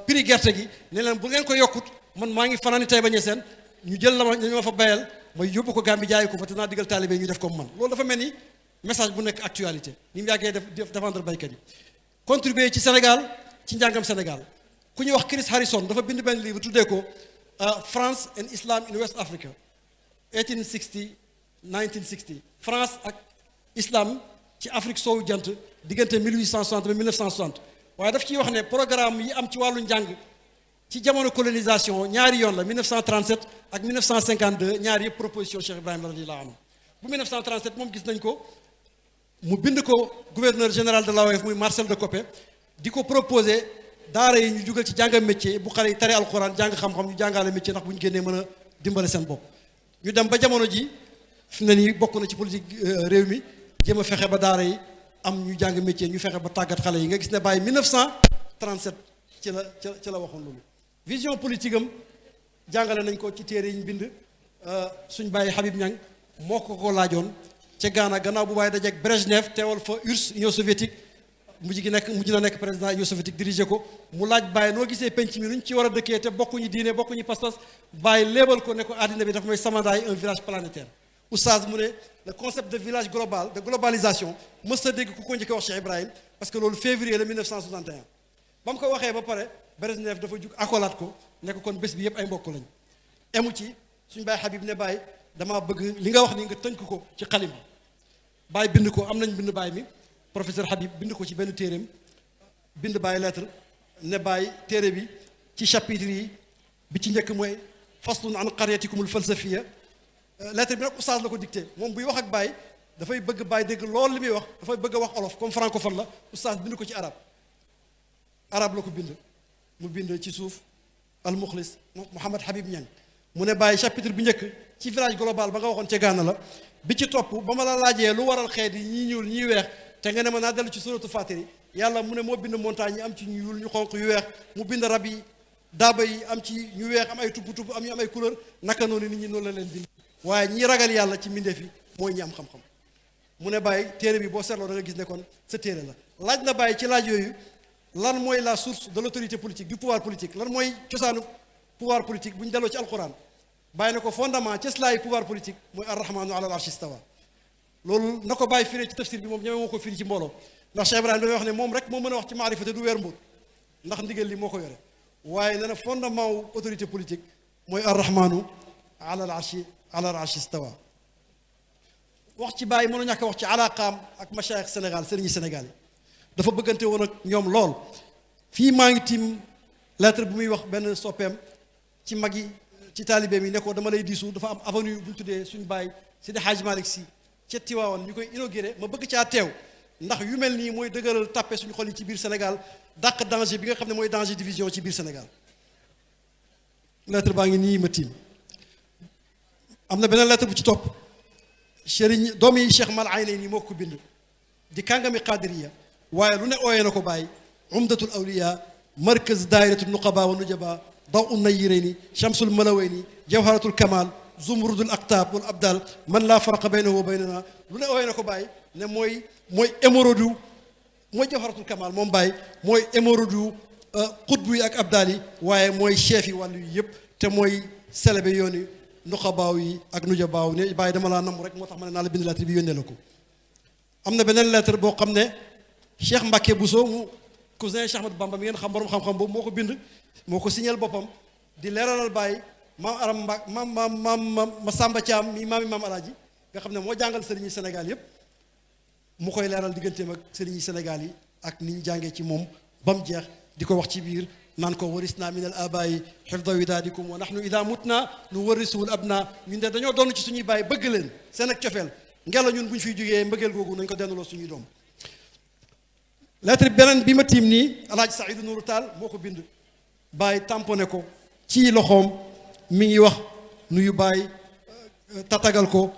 Speaker 1: prix gerte gi ne leen bu ngeen ko yokkut man maa ngi fanaani tey ba ñeseen ñu jël la ma fa bayal mooy yóbbu ko Gambie jaay ko fa te naa digal taalibe ñu def comme man loolu dafa mel ni message bu nekk actualité ni mu yàggee def défendre baykat yi contribuer ci Sénégal ci njàngam Sénégal ku ñuy wax Chris Harrison dafa bind benn livre tuddee ko France and Islam in West Africa 1960 France ak Islam ci Afrique soowu jant diggante 1860 ba 1960 waaye daf ciy wax ne programme yi am ci wàllu njàng ci jamono colonisation ñaari yoon la 1937 ak 1952 ñaari yëpp proposition Cheikh Ibrahima radiyallahu anhu bu 1937 moom gis nañ ko mu bind ko gouverneur général de l'AOF muy Marcel de Copé di ko proposé daara yi ñu jugal ci jàng métier bu xale yi tari alxuraan jàng xam-xam ñu jàngale métier ndax bu ñu génnee mën a dimbale seen bopp ñu dem ba jamono ji fi mu ne nii bokk na ci politique réew mi jéem a fexe ba daara yi am ñu jàng métier ñu fexe ba tàggat xale yi nga gis ne Baye 1937 ci la waxoon loolu vision politique am jàngale nañ ko ci téere yi ñu bind suñ Baye Habib Niang moo ko laajoon ca Ghana gannaaw bu Baye dajeek Brejnev teewal fa URSS Union soviétique mujj na nekk président Union soviétique dirigé ko mu laaj Baye noo gisee penc mi nuñ ci war a dëkkee te bokkuñu diine bokkuñu pas-pas Baye léebal ko ne ko àddina bi dafa mooy Samandaay un village planétaire oustaz mu ne le concept de village global de globalisation mës a dégg ku ko njëkk wax Cheikh Ibrahim parce que loolu février la 1961 ba mu ko waxee ba pare Brejnev dafa jug akolaat ko ne ko kon bés bi yëpp ay mbokk lañ emu ci suñ Baye Habib ne Baye damaa bëgg li nga wax ni nga tënk ko ci xalima Baye bind ko am nañ bind Baye mi professeur Habib bind ko ci benn téeréem bind Baye lettre ne Baye téere bi ci chapitre yi bi ci njëkk mooy faslun an qaryatikumul falsafiya lettre bi nag oustaz la ko dicté moom buy wax ak Baye dafay bëgg Baye dégg loolu li muy wax dafay bëgg a wax olof comme francophone la oustaz bind ko ci arab la ko bind mu bind ci suuf al mukhlis Mouhamad Habib Niang mu ne Baye chapitre bi njëkk ci village global ba nga waxoon ca Ghana la bi ci topp ba ma la laajee lu waral xeet yi ñii ñuul ñii weex te nga ne ma naa dellu ci suratu Fatir yi yàlla mu ne moo bind montagne yi am ci ñu ñuul ñu xonq yu weex mu bind rab yi daaba yi am ci ñu weex am ay tupp am ñu am ay couleur naka noonu nit ñi noonu la leen bind waaye ñi ragal yàlla ci mbindeef yi mooy ñi am xam-xam mu ne Baye téere bi boo seetloo da nga gis ne kon sa téere la laaj na Baye ci laaj yooyu lan mooy la source de l'autorité politique du pouvoir politique lan mooy cosaanu pouvoir politique bu ñu delloo ci alquran Baye ne ko fondement cëslaayu pouvoir politique mooy arrahmanu ala al arshi istawa loolu na ko Baye firee ci tafsir bi moom ñeme moo ko firi ci mbooloo ndax Cheikh Ibrahima dafay wax ne moom rek moo mën a wax ci maarifa te du weer mbóot ndax ndigal li moo ko yore waaye nee na fondement wu autorité politique mooy arrahmanu ala al arshi istawa wax ci Baye mënu ñàkk wax ci alaaqaam ak machaayix Sénégal sëriñi Sénégal yi dafa bëggante woon ak ñoom lool fii maa ngi tiim lettre bu muy wax benn soppeem ci mag yi ci taalibeem yi ne ko dama lay diisu dafa am avenue bu ñu tuddee suñu Baye Seydi Hadji Malick Sy ca Tiwaawan ñu koy inauguré ma bëgg caa teew ndax yu mel nii mooy dëgëral tàppe suñu xol yi ci biir Sénégal dàq danger bi nga xam ne mooy danger division ci biir Sénégal lettre baa ngi nii ma tiim am na beneen lettre bu ci topp Serigne doomi Cheikh Mal Aynayni moo ko bind di kàngami qadiriya waaye lu ne ooyee na ko Baye umdatul awliya markaz dairatul nuqaba wa nujaba daw un nayirayni shamsul malawayni jawharatul kamal zumrudul aqtab wal abdal man laa farqa baynahu wa baynana lu ne ooyee na ko Baye ne mooy émeraude mooy jawharatul kamal moom Baye mooy émeraude xutbu yi ak abdal yi waaye mooy chef yi wàllu yi yëpp te mooy célébé yooni nuqabaaw yi ak nujabaaw ne Baye dama laa namm rek moo tax ma ne naa la bind lettre bi yónnee la ko am na beneen lettre boo xam ne Cheikh Mbacke Bousso mu cousin Cheikh Ahmadou Bamba mi ngeen xam borom xam-xam boobu moo ko bind moo ko signal boppam di leeralal Baye maam aram Mba maam ma Samba Thiam mi maami maam Alaaji nga xam ne moo jàngal sëriñi Sénégal yépp mu koy leeral digganteem ak sëriñi Sénégal yi ak ni ñu jàngee ci moom ba mu jeex di ko wax ci biir naan ko warisna min al abayi xifda widaadikum wa nahnu ida mutna nu warisuwul abna ñun de dañoo doon ci suñuy Baye bëgg leen seen ak cofeel ngela ñun bu ñu fiy jógee mbëggeel googu nañ ko dennaloo suñuy doom lettre beneen bi ma tiim nii Alaaji Saïdou Nourou Tall moo ko bind Baye tamponné ko ci loxoom mi ngi wax nuyu Baye tatagal ko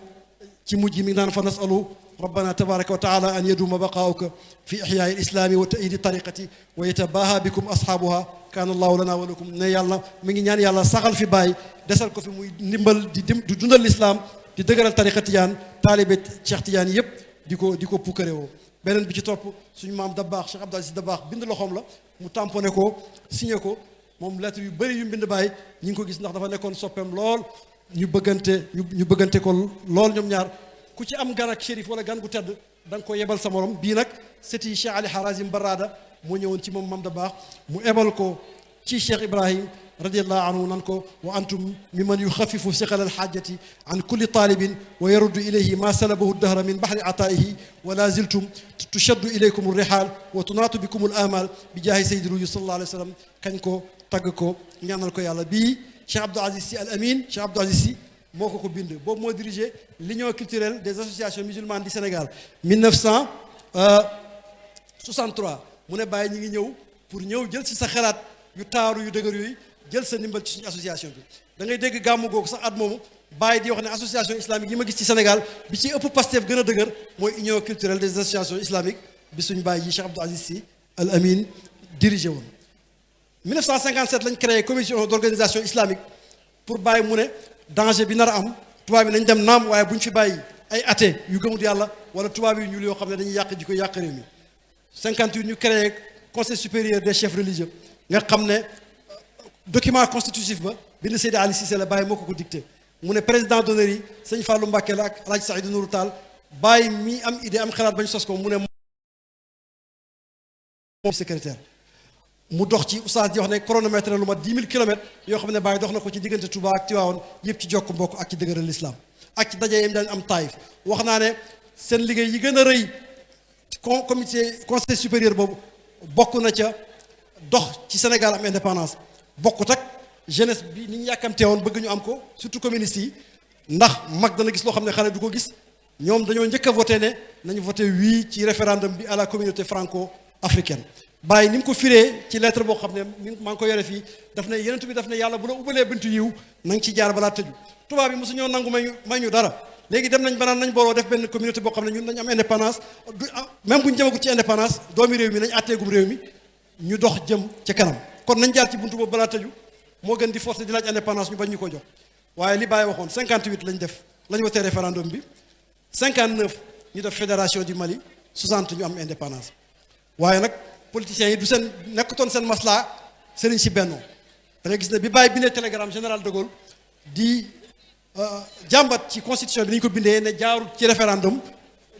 Speaker 1: ci mujj mi ngi naan fa nasalu rabbana tabaraka wa taala an yaduma baqaauka fi ixyaai lislaami wa taidi tariqati wa yatabaha bikum ashaabuha kaana allahu lana wa lakum ne yàlla mi ngi ñaan yàlla saxal fi Baye desal ko fi muy ndimbal di dundal lislaam di dëgëral tariqa tijaan taalibe Cheikh Tidiane yépp di ko pukkare woo beneen bi ci topp suñu maam Dabaax Cheikh Abdou Aziz Dabaax bind loxoom la mu tamponné ko signé ko moom lettre yu bëri yu mbind Baye ñi ngi ko gis ndax dafa nekkoon soppeem lool ñu bëggante ko lool ñoom ñaar ku ci am gan ak shérif wala gan gu tedd da nga ko yebal sa morom bii nag seti Cheikh Ali Harazim Barada moo ñëwoon ci moom maam Dabaax mu ebal ko ci Cheikh Ibrahim radiallahu anhu nan ko wa antum mimman yuxafifu siqal alxaajati an kulli taalibin wa yaruddu ilayhi ma salabahu dahra min bahri ataihi wa la ziltum tushaddu ilaykum alrihal wa tunaatu bikum alamal bi jaahi sayyidi ruju sallallahu alayhi wa sallam kañ ko tagg ko ñaanal ko yàlla bii Cheikh Abdou Aziz Sy Al Amin Cheikh Abdou Aziz Sy moo ko bind boobu moo dirigé l'union culturelle des associations musulmanes du Sénégal 1963 mu ne Baye ñi ngi ñëw pour ñëw jël ci sa xalaat yu taaru yu dëgër yooyu jël sa ndimbal ci suñu association bi da ngay dégg gàmmu googu sax at moomu Baye di wax ne association islamique yi ma gis ci Sénégal bi ci ëpp Pastef gën a dëgër mooy union culturelle des associations islamiques bi suñu Baye yi Cheikh Abdou Aziz Sy Al Amin dirigé woon 1957 lañ créé commission d'organisation islamique pour bàyyi mu ne danger bi nar a am tubaab yi nañ dem naam waaye bu ñu fi bàyyi ay athée yu gëmut yàlla wala tubaab yi ñuul yoo xam ne dañuy yàq ji ko yàq réew mi 58 ñu créé conseil supérieur des chefs religieux nga xam ne document constitutif ba bind Seydi Ali Cissé la bàyyi moo ko dicté mu ne président d'honneur yi sëñ Fallou Mbacké la ak Alaaji Saïdou Nourou Tall bàyyi mi am idée am xalaat ba ñu sos ko mu ne moom secrétaire mu dox ci oustaz di wax ne chronomètre lu ma 10 000 kilomètres yoo xam ne Baye dox na ko ci diggante Touba ak Tivaouane yëpp ci jokk mbokk ak ci dëgëral l'islam ak ci daje yam daan am Taïf wax naa ne seen liggéey yi gën a rëy comité conseil supérieur boobu bokk na ca dox ci Sénégal am indépendance bokkut ak jeunesse bi ni ñu yàkkamtee woon bëgg ñu am ko surtout communistes yi ndax mag dana gis loo xam ne xale du ko gis ñoom dañoo njëkk a voté ne nañu voté oui ci référendum bi à la communauté franco-africaine Baye ni mu ko firee ci lettre boo xam ne maa ngi ko yore fii daf ne yenentu bi daf ne yàlla bu la ubbalee buntu yiw na nga ci jaar balaa tëju tubaab bi mosu ñoo nangu may ñu dara léegi dem nañ banaan nañ booloo def benn communauté boo xam ne ñun nañ am indépendance du même bu ñu jëmagut ci indépendance doomi réew mi nañ àtteegum réew mi ñu dox jëm ca kanam kon nañ jaar ci buntu boobu balaa tëju moo gën di forcer di laaj indépendance ñu bañ ñu ko jox waaye li Baye waxoon 58 lañ def lañ wotee référendum bi 59 ñu def fédération du Mali 60 ñu am indépendance waaye nag politiciens yi du seen nekkutoon seen maslaa sëriñ si bennoo da nga gis ne bi Baye bindee télégramme général de Gaulle di jàmbat ci constitution bi ni ñu ko bindee ne jaarul ci référendum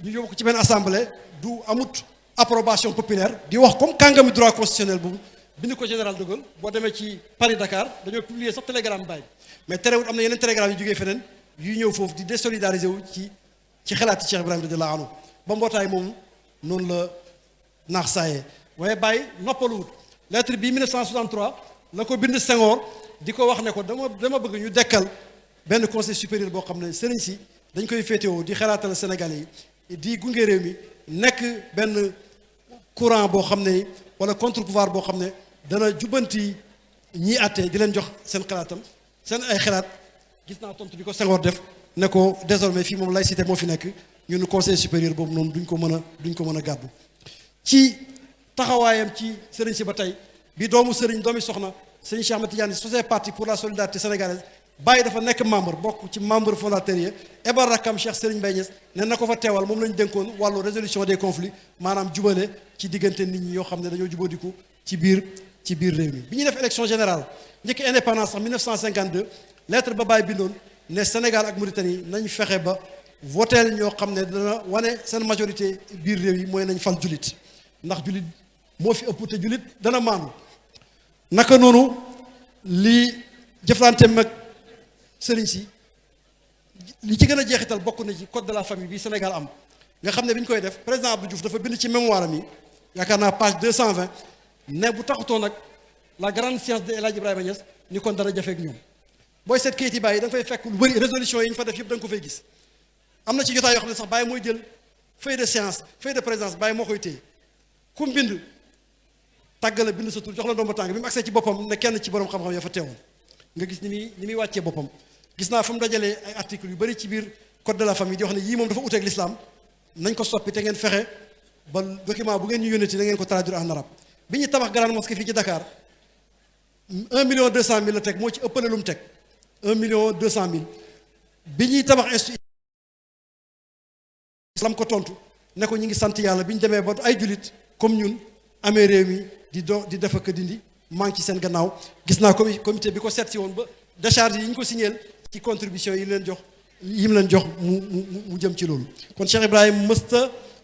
Speaker 1: ñu yóbbu ko ci benn assemblée du amut approbation populaire di wax comme kàngami droit constitutionnel boobu bind ko général de Gaulle boo demee ci Paris Dakar dañoo publier sax télégramme Baye mais terewul am na yeneen télégramme yu jógee feneen yuy ñëw foofu di désolidariser wu ci xalaati Cheikh Ibrahima radiyallahu anhu ba mbootaay moom noonu la naax saayee waaye Baye noppaluwut lettre bi 1963 la ko bind Senghor di ko wax ne ko dama bëgg ñu dekkal benn conseil supérieur boo xam ne sëriñ si dañ koy féetewoo di xalaatal Sénégalais yi di gunge réew mi nekk benn courant boo xam ne wala contre pouvoir boo xam ne dana jubbanti ñii àtte di leen jox seen xalaatam seen ay xalaat gis naa tontu bi ko Senghor def ne ko désormais fii moom laïcité moo fi nekk ñun conseil supérieur boobu noonu duñ ko mën a gàddu ci taxawaayam ci sëriñ si ba tey bi doomu soxna sëriñ Cheikh Ahmed Tidiane sosé parti pour la solidarité sénégalaise Baye dafa nekk membre bokk ci membre fondateur yi ebar rakam Cheikh Serigne Mbaye Niass ne na ko fa teewal moom lañu dénkoon wàllu résolution des conflits maanaam jubale ci diggante nit ñi yoo xam ne dañoo jubadiku ci biir réew mi bi ñuy def élection générale njëkk indépendance sax 1952 lettre ba Baye bindoon ne Sénégal ak Mauritanie nañ fexe ba voteel ñoo xam ne dana wane seen majorité biir réew yi mooy nañ fal julit ndax julit moo fi ëpp te julit dana maandu naka noonu li jëflante mag sëriñ si li ci gën a jeexital bokk na ci code de la famille bi Sénégal am nga xam ne bi ñu koy def président Abdou Diouf dafa bind ci mémoire am yi yaakaar naa page 220 ne bu taxutoon nag la grande science de El Hadj Ibrahima Niass ni kon dara jafeek ñoom booy seet kayit yi Baye da nga fay fekk lu bëri résolution yi ñu fa def yëpp da nga ko fay gis am na ci jotaay yoo xam ne sax Baye mooy jël feuille de séance feuille de présence Baye moo koy téye ku mu bind tàggala bind sa tur jox la ndomba tàng bi mu agsee ci boppam ne kenn ci borom xam-xam ya fa teewoon nga gis ni muy wàccee boppam gis naa fu mu dajalee ay articles yu bëri ci biir code de la famille di wax ne yii moom dafa uteeg l'islam nañ ko soppi te ngeen fexe ba document bu ngeen ñu yónnee da ngeen ko traduire en arabe bi ñu tabax grande mosquée fii ci Dakar 1,2 million la teg moo ci ëppale lu mu teg 1,2 million bi ñuy tabax institut islam ko tontu ne ko ñu ngi sant yàlla bi ñu demee ba ay julit comme ñun amee réew mi di def ak dindi maa ngi ci seen gannaaw gis naa comité bi ko seet si woon ba décharge yi ñu ko signeel ci contribution yi leen jox mu jëm ci loolu kon Cheikh Ibrahima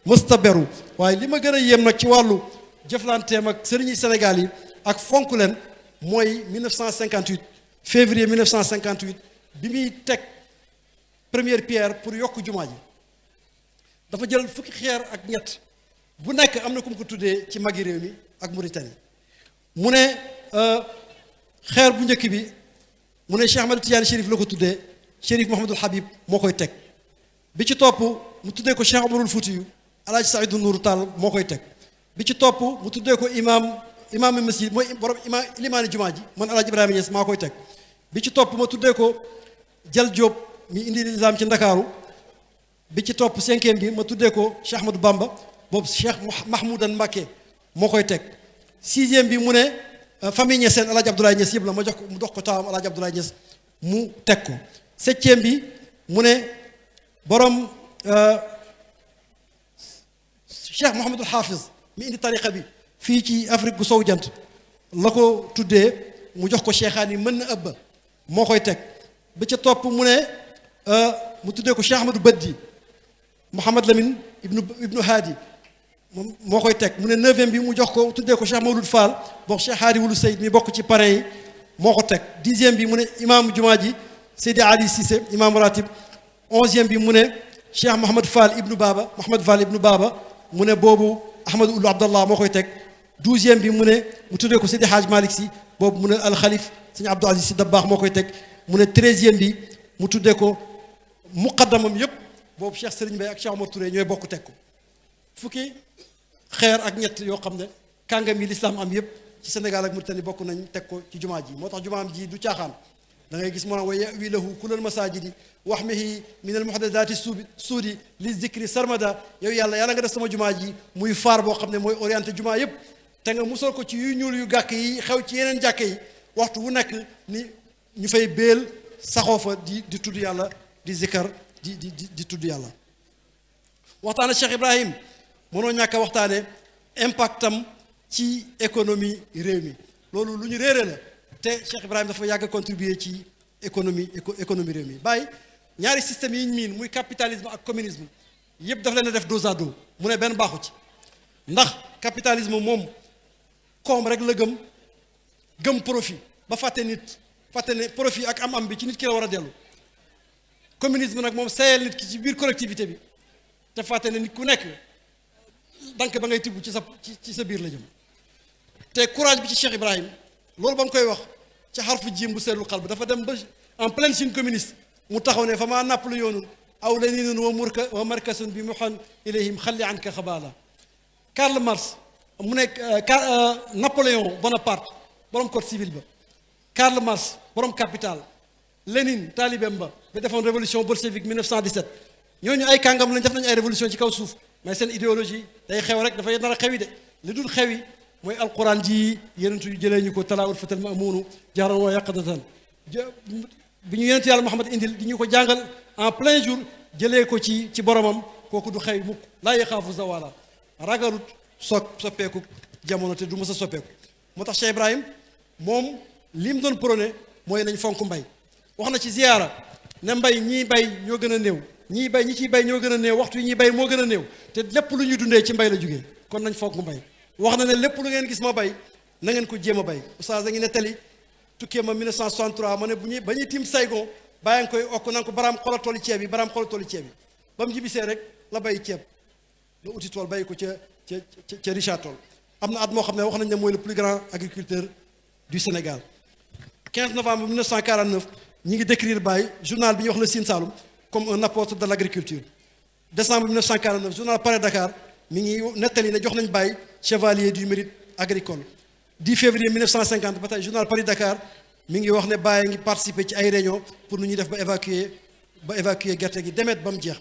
Speaker 1: mësta beru waaye li ma gën a yéem nag ci wàllu jëflanteem ak sëriñi Sénégal yi ak fonk leen mooy 1958 février 1958 bi muy teg première pierre pour yokk jumaa ji dafa jël fukki xeer ak ñett bu nekk am na ku mu ko tuddee ci magi réew mi ak Mauritanie mu ne xeer bu njëkk bi mu ne Cheikh Ahmed Tidiane Chérif la ko tuddee Chérif Mouhamadul Habib moo koy teg bi ci topp mu tuddee ko Cheikh Omarul Foutiyu Alaaji Saïdou Nourou Tall moo koy teg bi ci topp mu tuddee ko imaam masjid mooy borom limaani jumaa ji man Alaaji Ibrahima Niass maa koy teg bi ci topp ma tuddee ko Jal Diop mi indi lislaam ci Ndakaaru bi ci topp cinquième bi ma tuddee ko Cheikh Ahmadou Bamba boobu Cheikh Mahmoudan Mbacké moo koy teg sixième bi mu ne famille Niassène Alaaji Abdoulaye Niass yëpp la ma jox ko mu dox ko taawam Alaaji Abdoulaye Niass mu teg ko septième bi mu ne borom Cheikh Mouhamadul Hafiz mi indi tariqa bi fii ci Afrique gu sow jant la ko tuddee mu jox ko cheikhaan yi mën na ëbba moo koy teg ba ca topp mu ne mu tuddee ko Cheikh Ahmadou Baddi Mouhamad Lamine ibnu Haadi moom moo koy teg mu ne neuvième bi mu jox ko tuddee ko Cheikh Mawlud Fall bokk Cheikh Haadi Wulu Seyd mi bokk ci parrain yi moo ko teg dixième bi mu ne imaamu jumaa ji Seydi Ali Cissé imaamu ratib onzième bi mu ne Cheikh Mouhamad Fall ibnu Baba mu ne boobu Ahmadou Ould Abdallah moo koy teg douzième bi mu ne mu tuddee ko Seydi Hadj Malick Sy boobu mu ne alxalif sëñ Abdou Aziz Sy Dabakh moo koy teg mu ne treizième bi mu tuddee ko muqaddamam yëpp boobu Cheikh Serigne Mbaye ak Cheikh Omar Touré ñooy bokk teg ko fukki xeer ak ñett yoo xam ne kàngam yi lislaam am yëpp ci Sénégal ak Mauritanie bokk nañ teg ko ci jumaa ji moo tax jumaam ji du caaxaan da ngay gis moo naan wa yawi lahu kulal masajidi waxmihi min al muhdathati suudi li zikri sarmada yow yàlla nga def sama jumaa ji muy faar boo xam ne mooy orienté jumaa yëpp te nga musal ko ci yu ñuul yu gàkk yi xew ci yeneen jàkke yi waxtu wu nekk ni ñu fay béel saxoo fa di tudd yàlla di zikkar di tudd yàlla waxtaane Cheikh Ibrahim mënoo ñàkk a waxtaane impactam ci économie réew mi loolu lu ñu réere la te Cheikh Ibrahim dafa yàgg a contribuer ci économie réew mi bàyyi ñaari système yi ñu miin muy capitalisme ak communisme yëpp daf leen a def dos à dos mu ne benn baaxu ci ndax capitalisme moom koom rek la gëm profit ba fàtte ne profit ak am bi ci nit ki la war a dellu communisme nag moom sayal nit ki ci biir collectivité bi te fàtte ne nit ku nekk dank ba ngay tibb ci sa biir la jëm te courage bi ci Cheikh Ibrahim loolu ba mu koy wax ci xarfu jiim bu seetlu xal bi dafa dem ba en pleine Chine communiste mu taxaw ne fa maa nappalu yoonun aw leninun wa markasun bi muxan ilayhim xalli anka xabaala Karl Marx mu nekk Napoléon Bonaparte borom code civil ba Karl Marx borom capital Lénine taalibem ba defoon révolution bolchevique 1917 ñooñu ay kàngam lañ def nañu ay révolution ci kaw suuf mais seen idéologie day xew rek dafay nar a xewi de li dul xewi mooy alquran ji yenentu yu jëlee ñu ko talaawul fatal mamuunu jaaran wa yaqadatan bi ñu yenentu yàlla Muhammad indil di ñu ko jàngal en plein jour jëlee ko ci boromam kooku du xewi mukk laa yaxaafu zawala ragalut soppeeku jamono te du mës a soppeeku moo tax Cheikh Ibrahim moom li mu doon prôné mooy nañ fonk mbay wax na ci ziyaara ne mbay ñii bay ñoo gën a néew ñi ciy bay ñoo gën a néew waxtu yi ñuy bay moo gën a néew te lépp lu ñuy dundee ci mbay la jógee kon nañ fonk mbay wax na ne lépp lu ngeen gis ma bay na ngeen ko jéem a bay oustaz a ngi ne tali tukkee ma 1963 ma ne ba ñuy tiim Saygon bàyyi nga koy okk na nga ko baraam xola tooli ceeb yi ba mu jibisee rek la bay ceeb la uti tool bay ko ca Richard Toll am na at moo xam ne wax nañ ne mooy le plus grand agriculteur du Sénégal 15 novembre 1949 ñi ngi décrire Baye journal bi ñuy wax le Sine Saloum comme un apôtre de l'agriculture décembre 1949 journal Paris Dakar mi ngi nettali ne jox nañ Baye chevalier du mérite agricole 10 février 1950 ba tey journal Paris Dakar mi ngi wax ne Baye ngi participer ci ay réunion pour nu ñuy def ba évacuer gerte gi demet ba mu jeex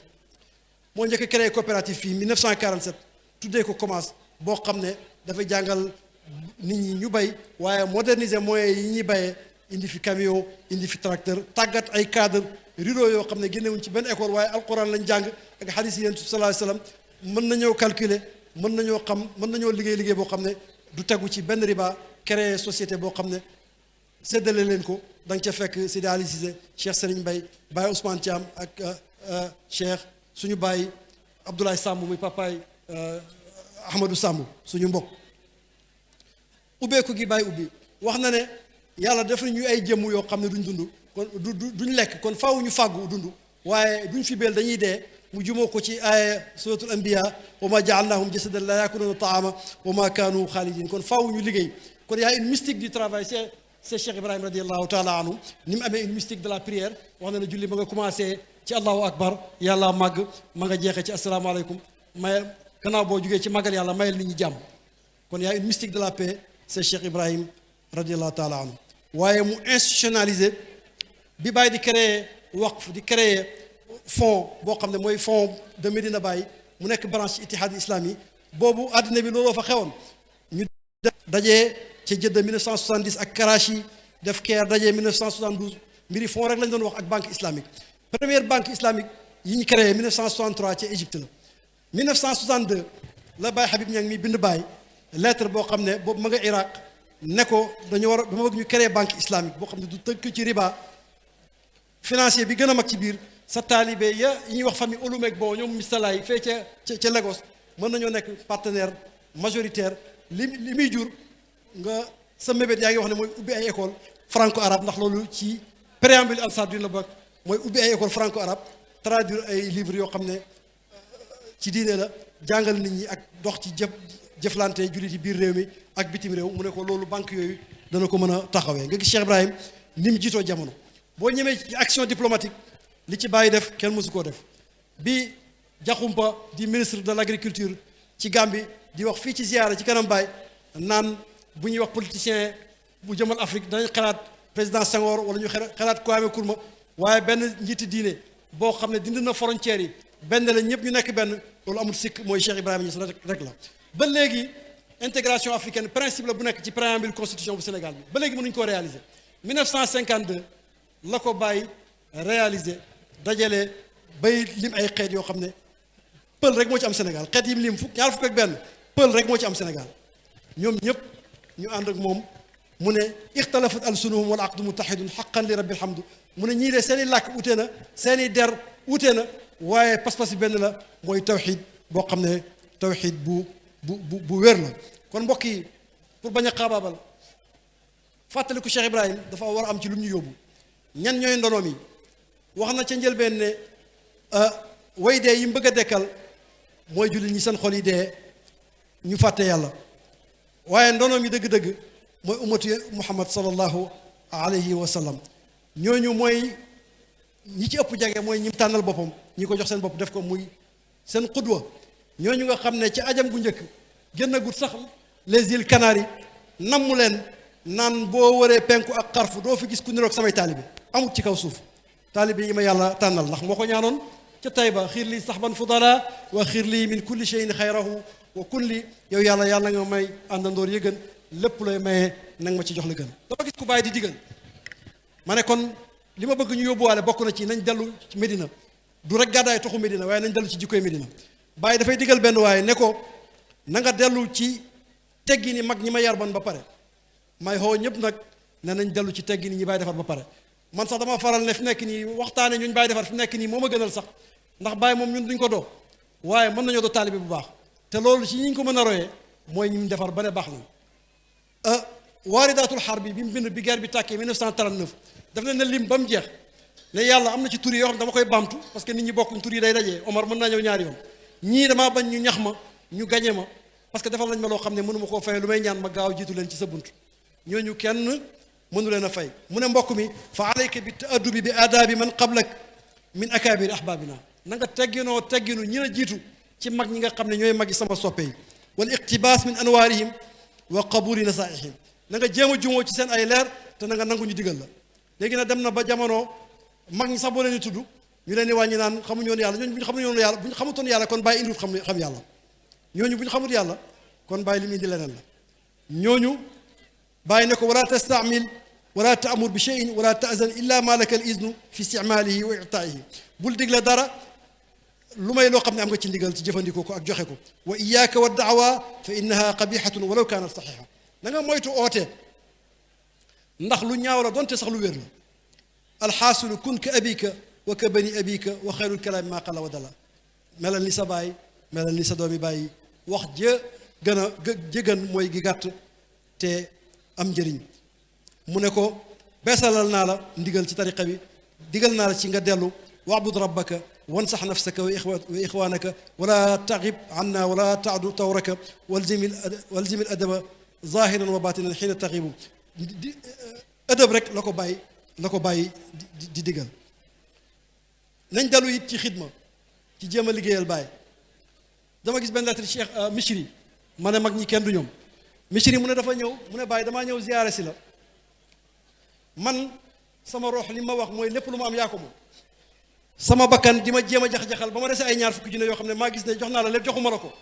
Speaker 1: moo njëkk créé coopérative fii 1947 tuddee ko commence boo xam ne dafay jàngal nit ñi ñu bay waaye moderniser moyens yi ñuy bayee indi fi camion indi fi tracteur tàggat ay cadre ruraux yoo xam ne génnewuñ ci benn école waaye alquran lañ jàng ak hadis yi yonent bi sallallahu alayhi wasallam mën nañoo calculer mën nañoo xam mën nañoo liggéey boo xam ne du tegu ci benn riba créer société boo xam ne séddale leen ko da nga ca fekk Sidi Ali Cissé Cheikh Serigne Mbaye Baye Ousmane Thiam ak Cheikh suñu baay Abdoulaye Samb muy papaay Ahmadou Samb suñu mbokk ubbeeku gi Baye ubbi wax na ne yàlla def nañu ay jëmm yoo xam ne duñ dund kon duñ lekk kon faaw ñu fàggu dund waaye duñ fi beel dañuy dee mu jumoo ko ci aaya suratul anbiya wa ma jaalnahum jasadan la yakuluna taama wa ma kaanu xaalidin kon faaw ñu liggéey kon y a une mystique du travail c'est Cheikh Ibrahim radiallahu taala anhu ni mu amee une mystique de la prière wax na ne julli ma nga commencé ci allahu akbar yàlla màgg ma nga jeexee ci asalaamaaleykum may gannaaw boo jugee ci màggal yàlla mayal nit ñi jàmm kon y a une mystique de la paix c'est Cheikh Ibrahim radiallahu taala anhu waaye mu institutionnalisé bi Baye di créer waqf di créer fonds boo xam ne mooy fonds de Medina Baye mu nekk branche Ittihad Islami boobu àddina bi looloo fa xewoon ñu dajee ci Jeddah 1970 ak Karachi def Caire dajee 1972 mbiri fonds rek lañ doon wax ak banque islamique première banque islamique yi ñu créé 1963 ci Égypte la 1962 la Baye Habib Niang mi bind Baye lettre boo xam ne boobu ma nga Irak ne ko dañu war a dama bëgg ñu créer banque islamique boo xam ne du tënk ci riba financier bi gën a mag ci biir sa taalibe ya yi ñuy wax famille Olumek bon ñoom mistalaay fee ca Lagos mën nañoo nekk partenaire majoritaire li muy jur nga sa mébét yaa ngi wax ne mooy ubbi ay école franco arabe ndax loolu ci préambule Ansar-Dine la bokk mooy ubbi ay école franco arabe traduire ay livres yoo xam ne ci diine la jàngal nit ñi ak dox ci jëflante jullit yi biir réew mi ak bitim réew mu ne ko loolu banque yooyu dana ko mën a taxawee nga gis Cheikh Ibrahim ni mu jiitoo jamono boo ñemee ci action diplomatique li ci Baye def kenn mësu koo def bi Diakhoumpa di ministre de l'agriculture ci Gambie di wax fii ci ziyaara ci kanam Baye naan bu ñuy wax politicien bu jëmal Afrique danañ xalaat président Senghor wala ñu xalaat Kwame Nkrumah waaye benn njiiti diine boo xam ne dindi na frontières yi benn la ñëpp ñu nekk benn loolu amul sikk mooy Cheikh Ibrahima Niass rek la ba léegi intégration africaine principe la bu nekk ci préambule constitution bu Sénégal bi ba léegi mënuñu koo réaliser 1952 la ko Baye réaliser dajale bay lim ay xeet yoo xam ne pël rek moo ci am Sénégal xeet yi mu lim ñaar fukk ak benn pël rek moo ci am Sénégal ñoom ñëpp ñu ànd ak moom mu ne ixtalafat alsunuhum wal aqdu mutahidun xaqan li rabbil hamdu mu ne ñii de seen i làkk ute na seen i der ute na waaye pas-pas bi benn la mooy tawxid boo xam ne tawxid bu wér la kon mbokk yi pour bañ a xaabaabal fàttaliku Cheikh Ibrahim dafa war a am ci lu mu ñu yóbbu ñan ñooy ndonoom yi wax na ca njëlbeen ne way dee yi mu bëgg a dekkal mooy jullit ñi seen xol yi dee ñu fàtte yàlla waaye ndonoom yi dëgg-dëgg mooy ummatu Muhammad sallallahu alayhi wa sallam ñooñu mooy ñi ci ëpp jege mooy ñi mu tànnal boppam ñi ko jox seen bopp def ko muy seen xudwa ñooñu nga xam ne ci ajam gu njëkk génn gut sax les îles Canaries nammu leen naan boo waree penku ak xarfu doo fi gis ku niroog samay taalibe amut ci kaw suuf taalibe yi ma yàlla tànnal ndax moo ko ñaanoon ca Tayba xiir lii saxban fudala wa xiir lii min kulli shay'in xayrahu wa kun li yow yàlla nga may àndandoor yi gën lépp lay maye nanga ma ci jox la gën dama gis ku bàyyi di digal ma ne kon li ma bëgg ñu yóbbuwaale bokk na ci nañ dellu ci Médina du rek gàddaay toxu Médina waaye nañ dellu ci jikkoy Médina bàyyi dafay digal benn waaye ne ko na nga dellu ci teggi ni mag ñi ma yar ban ba pare may xoo ñëpp nag ne nañ dellu ci teggi ni ñi bàyyi defar ba pare man sax dama faral ne fi nekk nii waxtaane ñuñ bàyyi defar fi nekk nii moo ma gënal sax ndax bàyyi moom ñun duñ ko doo waaye mën nañoo doo taalibe bu baax te loolu ci ñi ñu ko mën a royee mooy ñu defar ba ne baax na waaridaatul xar bi mu bind bi guerre bi tàkkee 1939 daf leen ne lim ba mu jeex ne yàlla am na ci tur yi yoo xam ne dama koy baamtu parce que nit ñi bokkuñ tur yi day dajee Omar mën naa ñëw ñaari yoon ñii damaa bañ ñu ñax ma ñu gañe ma parce que defal nañ ma loo xam ne mënu ma koo fay lu may ñaan ma gaaw jiitu leen ci sa bunt ñooñu kenn mënu leen a fay mu ne mbokk mi fa alayka bi taaddubi bi aadaabi man qablak min akaabiri ahbaabina na nga tegginu ñi la jiitu ci mag ñi nga xam ne ñooy mag yi sama soppe yi wal iqtibaas min anwaarihim wa qabuli nasaihim na nga jéem a jumoo ci seen ay leer te na nga nangu ñu digal la léegi nag dem na ba jamono mag ñi sax boo leen di tudd ñu leen di wàññi naan xamuñu woon yàlla ñooñu bu ñu xamuñu woon yàlla bu ñu xamutoon yàlla kon bàyyi indiwut xam yàlla ñooñu bu ñu xamut yàlla kon bàyyi li mu indi leneen la ñooñu bàyyi ne ko wala tastaamil wala taamur bi cheyin wala taazan illa ma laka al iznu fi isticmaalihi wa itaa'ihi bul digle dara lu may loo xam ne am nga ci ndigal ci jëfandikoo ko ak joxe ko wa iyaaka wa daawa fa innaha qabihatun walaw kaanat saxiha na nga moytu oote ndax lu ñaaw la donte sax lu wér la alxaasilu kun ka abika wa ka bani abika wa xayrul kalaami maa qalla wa dala melal ni sa baay melal ni sa doomi baay wax jëgën mooy gi gàtt te am njëriñ mu ne ko beesalal naa la ndigal ci tariqa bi digal naa la ci nga dellu wa'bud rabbaka wansax nafsaka wa ixwaanaka wala taxib anna wala taadu tawraka walzim al adaba zahiran wa batinan xiina taxibu ëdëb rek la ko bàyyi di diggal nañ dalu it ci xidma ci jéem a liggéeyal Baay dama gis benn lettre Cheikh Michri ma ne mag ñi kenn du ñoom Michri mu ne dafa ñëw mu ne Baay damaa ñëw ziyaare si la man sama rox li ma wax mooy lépp lu ma am yaa ko moom sama bakkan di ma jéem a jax-jaxal ba ma dese ay ñaar fukki junne yoo xam ne maa gis ne jox naa la lépp joxuma la ko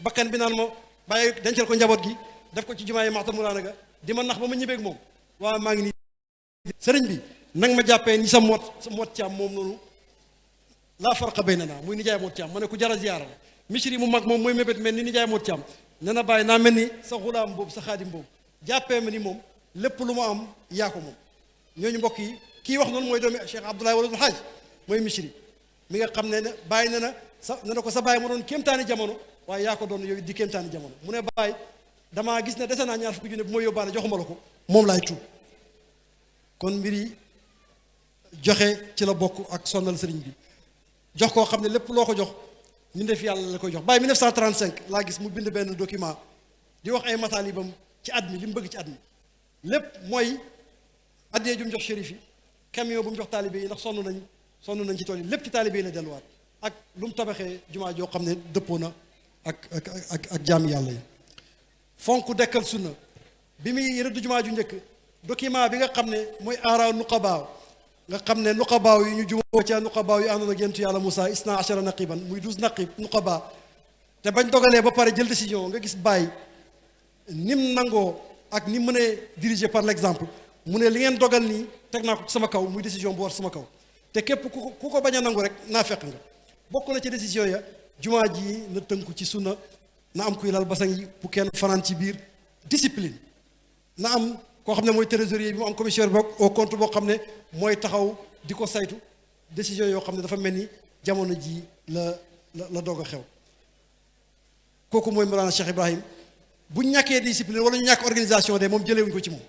Speaker 1: bakkan bi naan ma bàyyi dencal ko njaboot gi def ko ci jumaa yi maxtamuraana ga di ma nax ba ma ñibbeeg moom waaw maa ngi nii sëriñ bi nang ma jàppee ni sa mot caam moom noonu laa farqa baynana muy nijaay mot caam ma ne ku jara ziyaara la Michri mu mag moom mooy mébét mel ni nijaay mot caam ne na bàyyi naa mel ni sa xulaam boobu sa xaadim boobu jàppee ma ni moom lépp lu ma am yaa ko moom ñooñu mbokk yi kii wax noonu mooy doomi Cheikh Abdoulaye Waladul Haaj mooy Michri mi nga xam ne ne bàyyi ne na ko sa bàyyi ma doon kéemtaani jamono waaye yaa ko doon yow di kéemtaani jamono mu ne bàyyi damaa gis ne dese naa ñaar fukki junne bu ma yóbbaale joxuma la ko moom laay tuub kon mbir yi joxe ci la bokk ak sonnal sëriñ bi jox koo xam ne lépp loo ko jox ñu def yàlla la koy jox bàyyi 1935 laa gis mu bind benn document di wax ay mataalibam ci at mi li mu bëgg ci at mi lépp mooy addee ju mu jox shérif yi camion bu mu jox taalibe yi ndax sonn nañ ci tool yi lépp ci taalibe yi la delluwaat ak lu mu tabaxee jumaa joo xam ne dëppoo na ak jaami yàlla yi fonk dekkal sunna bi muy rëdd jumaa ju njëkk document bi nga xam ne mooy aaraaw nuqabaaw nga xam ne nuqabaaw yi ñu jumoo ca nuqabaaw yi àndoon ak yentu yàlla Moussa isna achara naqiban muy 12 naqib nuqabaa te bañ dogalee ba pare jël décision nga gis bàyyi nim nangoo ak ni mënee diriger par l'exemple mu ne li ngeen dogal nii teg naa ko ci sama kaw muy décision bu war sama kaw te képp ku ko bañ a nangu rek naa fekk nga bokk na ci décision ya jumaa ji na tënku ci sunna na am kuy lal basang yi bu kenn fanaan ci biir discipline na am koo xam ne mooy trésorier bi mu am commissaire boog au compte boo xam ne mooy taxaw di ko saytu décision yoo xam ne dafa mel ni jamono ji la doog a xew kooku mooy Mawlana Cheikh Ibrahim bu ñàkkee discipline wala ñu ñàkk organisation de moom jëlewuñ ko ci moom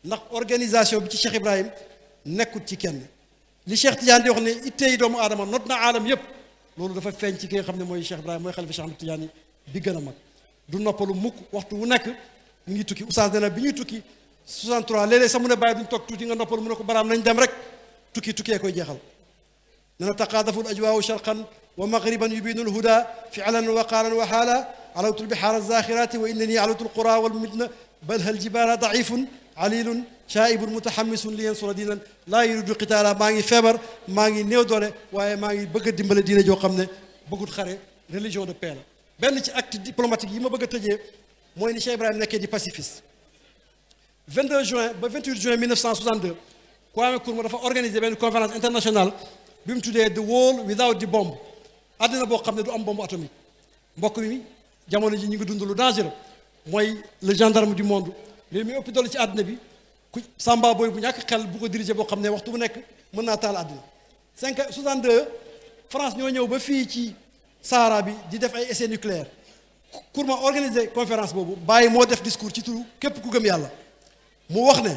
Speaker 1: ndax organisation bi ci Cheikh Ibrahim nekkut ci kenn li Cheikh Tidiane di wax ne ittey doomu aadama not na aalam yépp loolu dafa feeñ ci ki nga xam ne mooy Cheikh Ibrahim mooy xalifa Cheikh Ahmed Tidiane bi gën a mag du noppalu mukk waxtu wu nekk mu ngi tukki oustaz nee na bi ñuy tukki 63 léeg-léeg sax mu ne bàyyi duñ toog tuuti nga noppalu mu ne ko baraam nañ dem rek tukkee koy jeexal nee na taqaadaful ajwaawu sharqan wa maghriban yubinu lhuda fi'lan wa qaalan wa xaala alawtu lbihaara alzaxirati wa innani alawtu lqura walmidna bal hal jibaala daifun alilun shaibun mutahammisun li yansura diinan laa yuridu qitaala maa ngi feebar maa ngi néew doole waaye maa ngi bëgg a dimbale diine joo xam ne bëggut xare religion de paix la benn ci acte diplomatique yi ma bëgg a tëjee mooy ni Cheikh Ibrahim nekkee di pacifiste 22 juin ba 28 juin 1962 Kwame Nkrumah dafa organiser benn conférence internationale bi mu tuddee the world without the bomb àddina boo xam ne du am bombe atomique mbokk mi jamono ji ñu ngi dund lu dangereux mooy le gendarme du monde léegi muy ëpp doole ci àddina bi ku samba booy bu ñàkk xel bu ko diriger boo xam ne waxtu bu nekk mën naa taal àddina 62 France ñoo ñëw ba fii ci Sahara bi di def ay essais nucléaires Nkrumah organisé conférence boobu bàyyi moo def discours ci turu képp ku gëm yàlla mu wax ne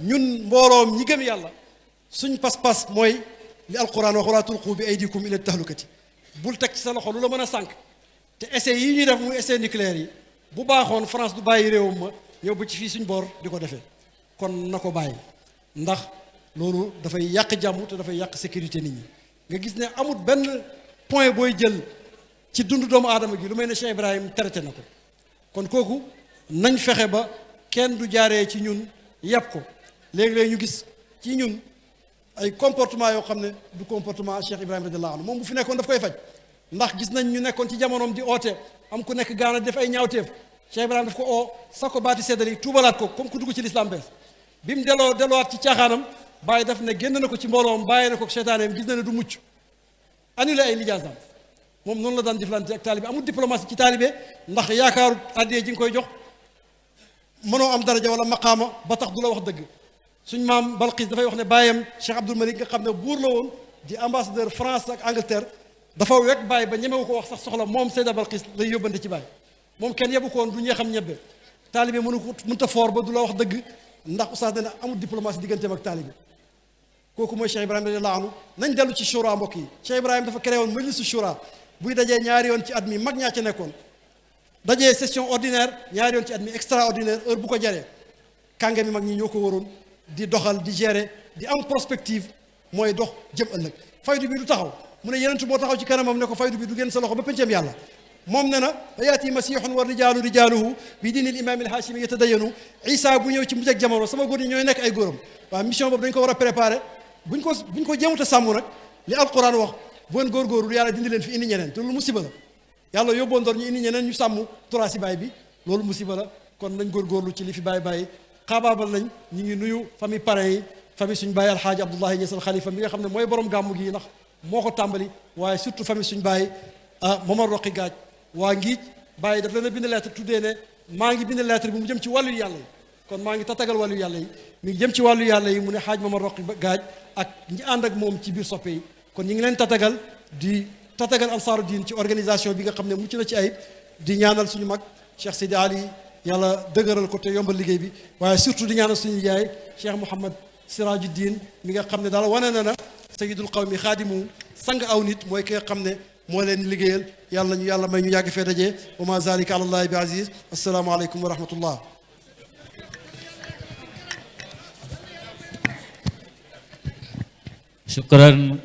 Speaker 1: ñun mbooloom ñi gëm yàlla suñ pas-pas mooy li alquran wax wala tulqu bi aydikum ila tahlukati bul teg ci sa loxo lu la mën a sànq te essais yi ñuy def muy essais nucléaires yi bu baaxoon France du bàyyi réewam ma ñëw ba ci fii suñ boor di ko defee kon na ko bàyyi ndax loolu dafay yàq jàmm te dafay yàq sécurité nit ñi nga gis ne amul benn point booy jël ci dundu doomu aadama gi lu may ne Cheikh Ibrahim traité na ko kon kooku nañ fexe ba kenn du jaaree ci ñun yàpp ko léegi-léegi ñu gis ci ñun ay comportement yoo xam ne du comportement Cheikh Ibrahim radiallahu anhu moom bu fi nekkoon daf koy faj ndax gis nañ ñu nekkoon ci jamonoom di oote am ku nekk gaana def ay ñaawteef Cheikh Ibrahim daf ko oo sa ko baati seddali tuubalaat ko comme ku dugg ci l'islam bees bi mu delluwaat ci caaxaanam bàyyi daf ne génn na ko ci mbooloom bàyyi na ko seytaaneem gis na ne du mucc annulé ay lijaasam moom noonu la daan jëflante ak taalibe amul diplomatie ci taalibe ndax yaakaaru addee ji nga koy jox mënoo am daraja wala maqaama ba tax du la wax dëgg suñ maam Balqis dafay wax ne bàyyam Cheikh Abdoul Malik nga xam ne buur la woon di ambassadeur France ak Angleterre dafa wekk bàyyi ba ñemewu ko wax sax soxla moom Seyda Balqis lay yóbbante ci bàyyi moom kenn yebu ko woon du ñee xam ñebbe taalibe mënta foor ba du la wax dëgg ndax oustaz dana amul diplomatie digganteem ak taalibe kooku mooy Cheikh Ibrahim radiyallahu anhu nañ dellu ci shura mbokk yi Cheikh Ibrahim dafa créé woon majlisu shura buy dajee ñaari yoon ci at mi mag ñaa ca nekkoon dajee session ordinaire ñaari yoon ci at mi extraordinaire heure bu ko jaree kànga mi mag ñi ñoo ko waroon di doxal di gérer di am prospective mooy dox jëm ëllëg faydu bi du taxaw mu ne yenentu moo taxaw ci kanamam ne ko faydu bi du génn sa loxo ba pëncam yàlla moom ne na fa yaati masihun wa rijaaluhu bi diinil imaam il haashimi yatadayanu isa bu ñëw ci mujj ak jamono sama góor ñi ñooy nekk ay góoram waaw mission boobu dañ ko war a préparer buñ ko jéemut a sàmm nag li alquran wax bu ngeen góorgóorlu yàlla dindi leen fi indi ñeneen te loolu musiba la yàlla yóbboon door ñu indi ñeneen ñu sàmm turaasi baay bi loolu musiba la kon nañ góorgóorlu ci li fi bàyyi xaabaabal nañ ñu ngi nuyu famille parrain yi famille suñu bàyyi alxaaji Abdoulaye Niass al Khalifa mi nga xam ne mooy borom gàmmu gi ndax moo ko tàmbali waaye surtout famille suñu bàyyi Momar Roqi Gaaj waa Ngiij bàyyi daf leen a bind lettre tuddee ne maa ngi bind lettre bi mu jëm ci wàllu yàlla yi kon maa ngi tatagal wàllu yàlla yi mi ngi jëm ci wàllu yàlla yi mu ne xaaj Momar Roqi Gaaj ak ñi ànd ak moom ci biir soppe yi kon ñu ngi leen tatagal di tatagal ansaaru diin ci organisation bi nga xam ne mucc na ci ayib di ñaanal suñu mag Cheikh Sidi Ali yàlla dëgëral ko te yombal liggéey bi waaye surtout di ñaanal suñu yaay Cheikh Mouhamad Sirajuddin mi nga xam ne daal wane na sayidul qawmi xaadimu sang aw nit mooy ki nga xam ne moo leen liggéeyal yàlla ñu yàlla may ñu yàgg fee daje wa ma zalika ala allahi bi aziz assalaamu aleykum wa rahmatullah
Speaker 4: shukran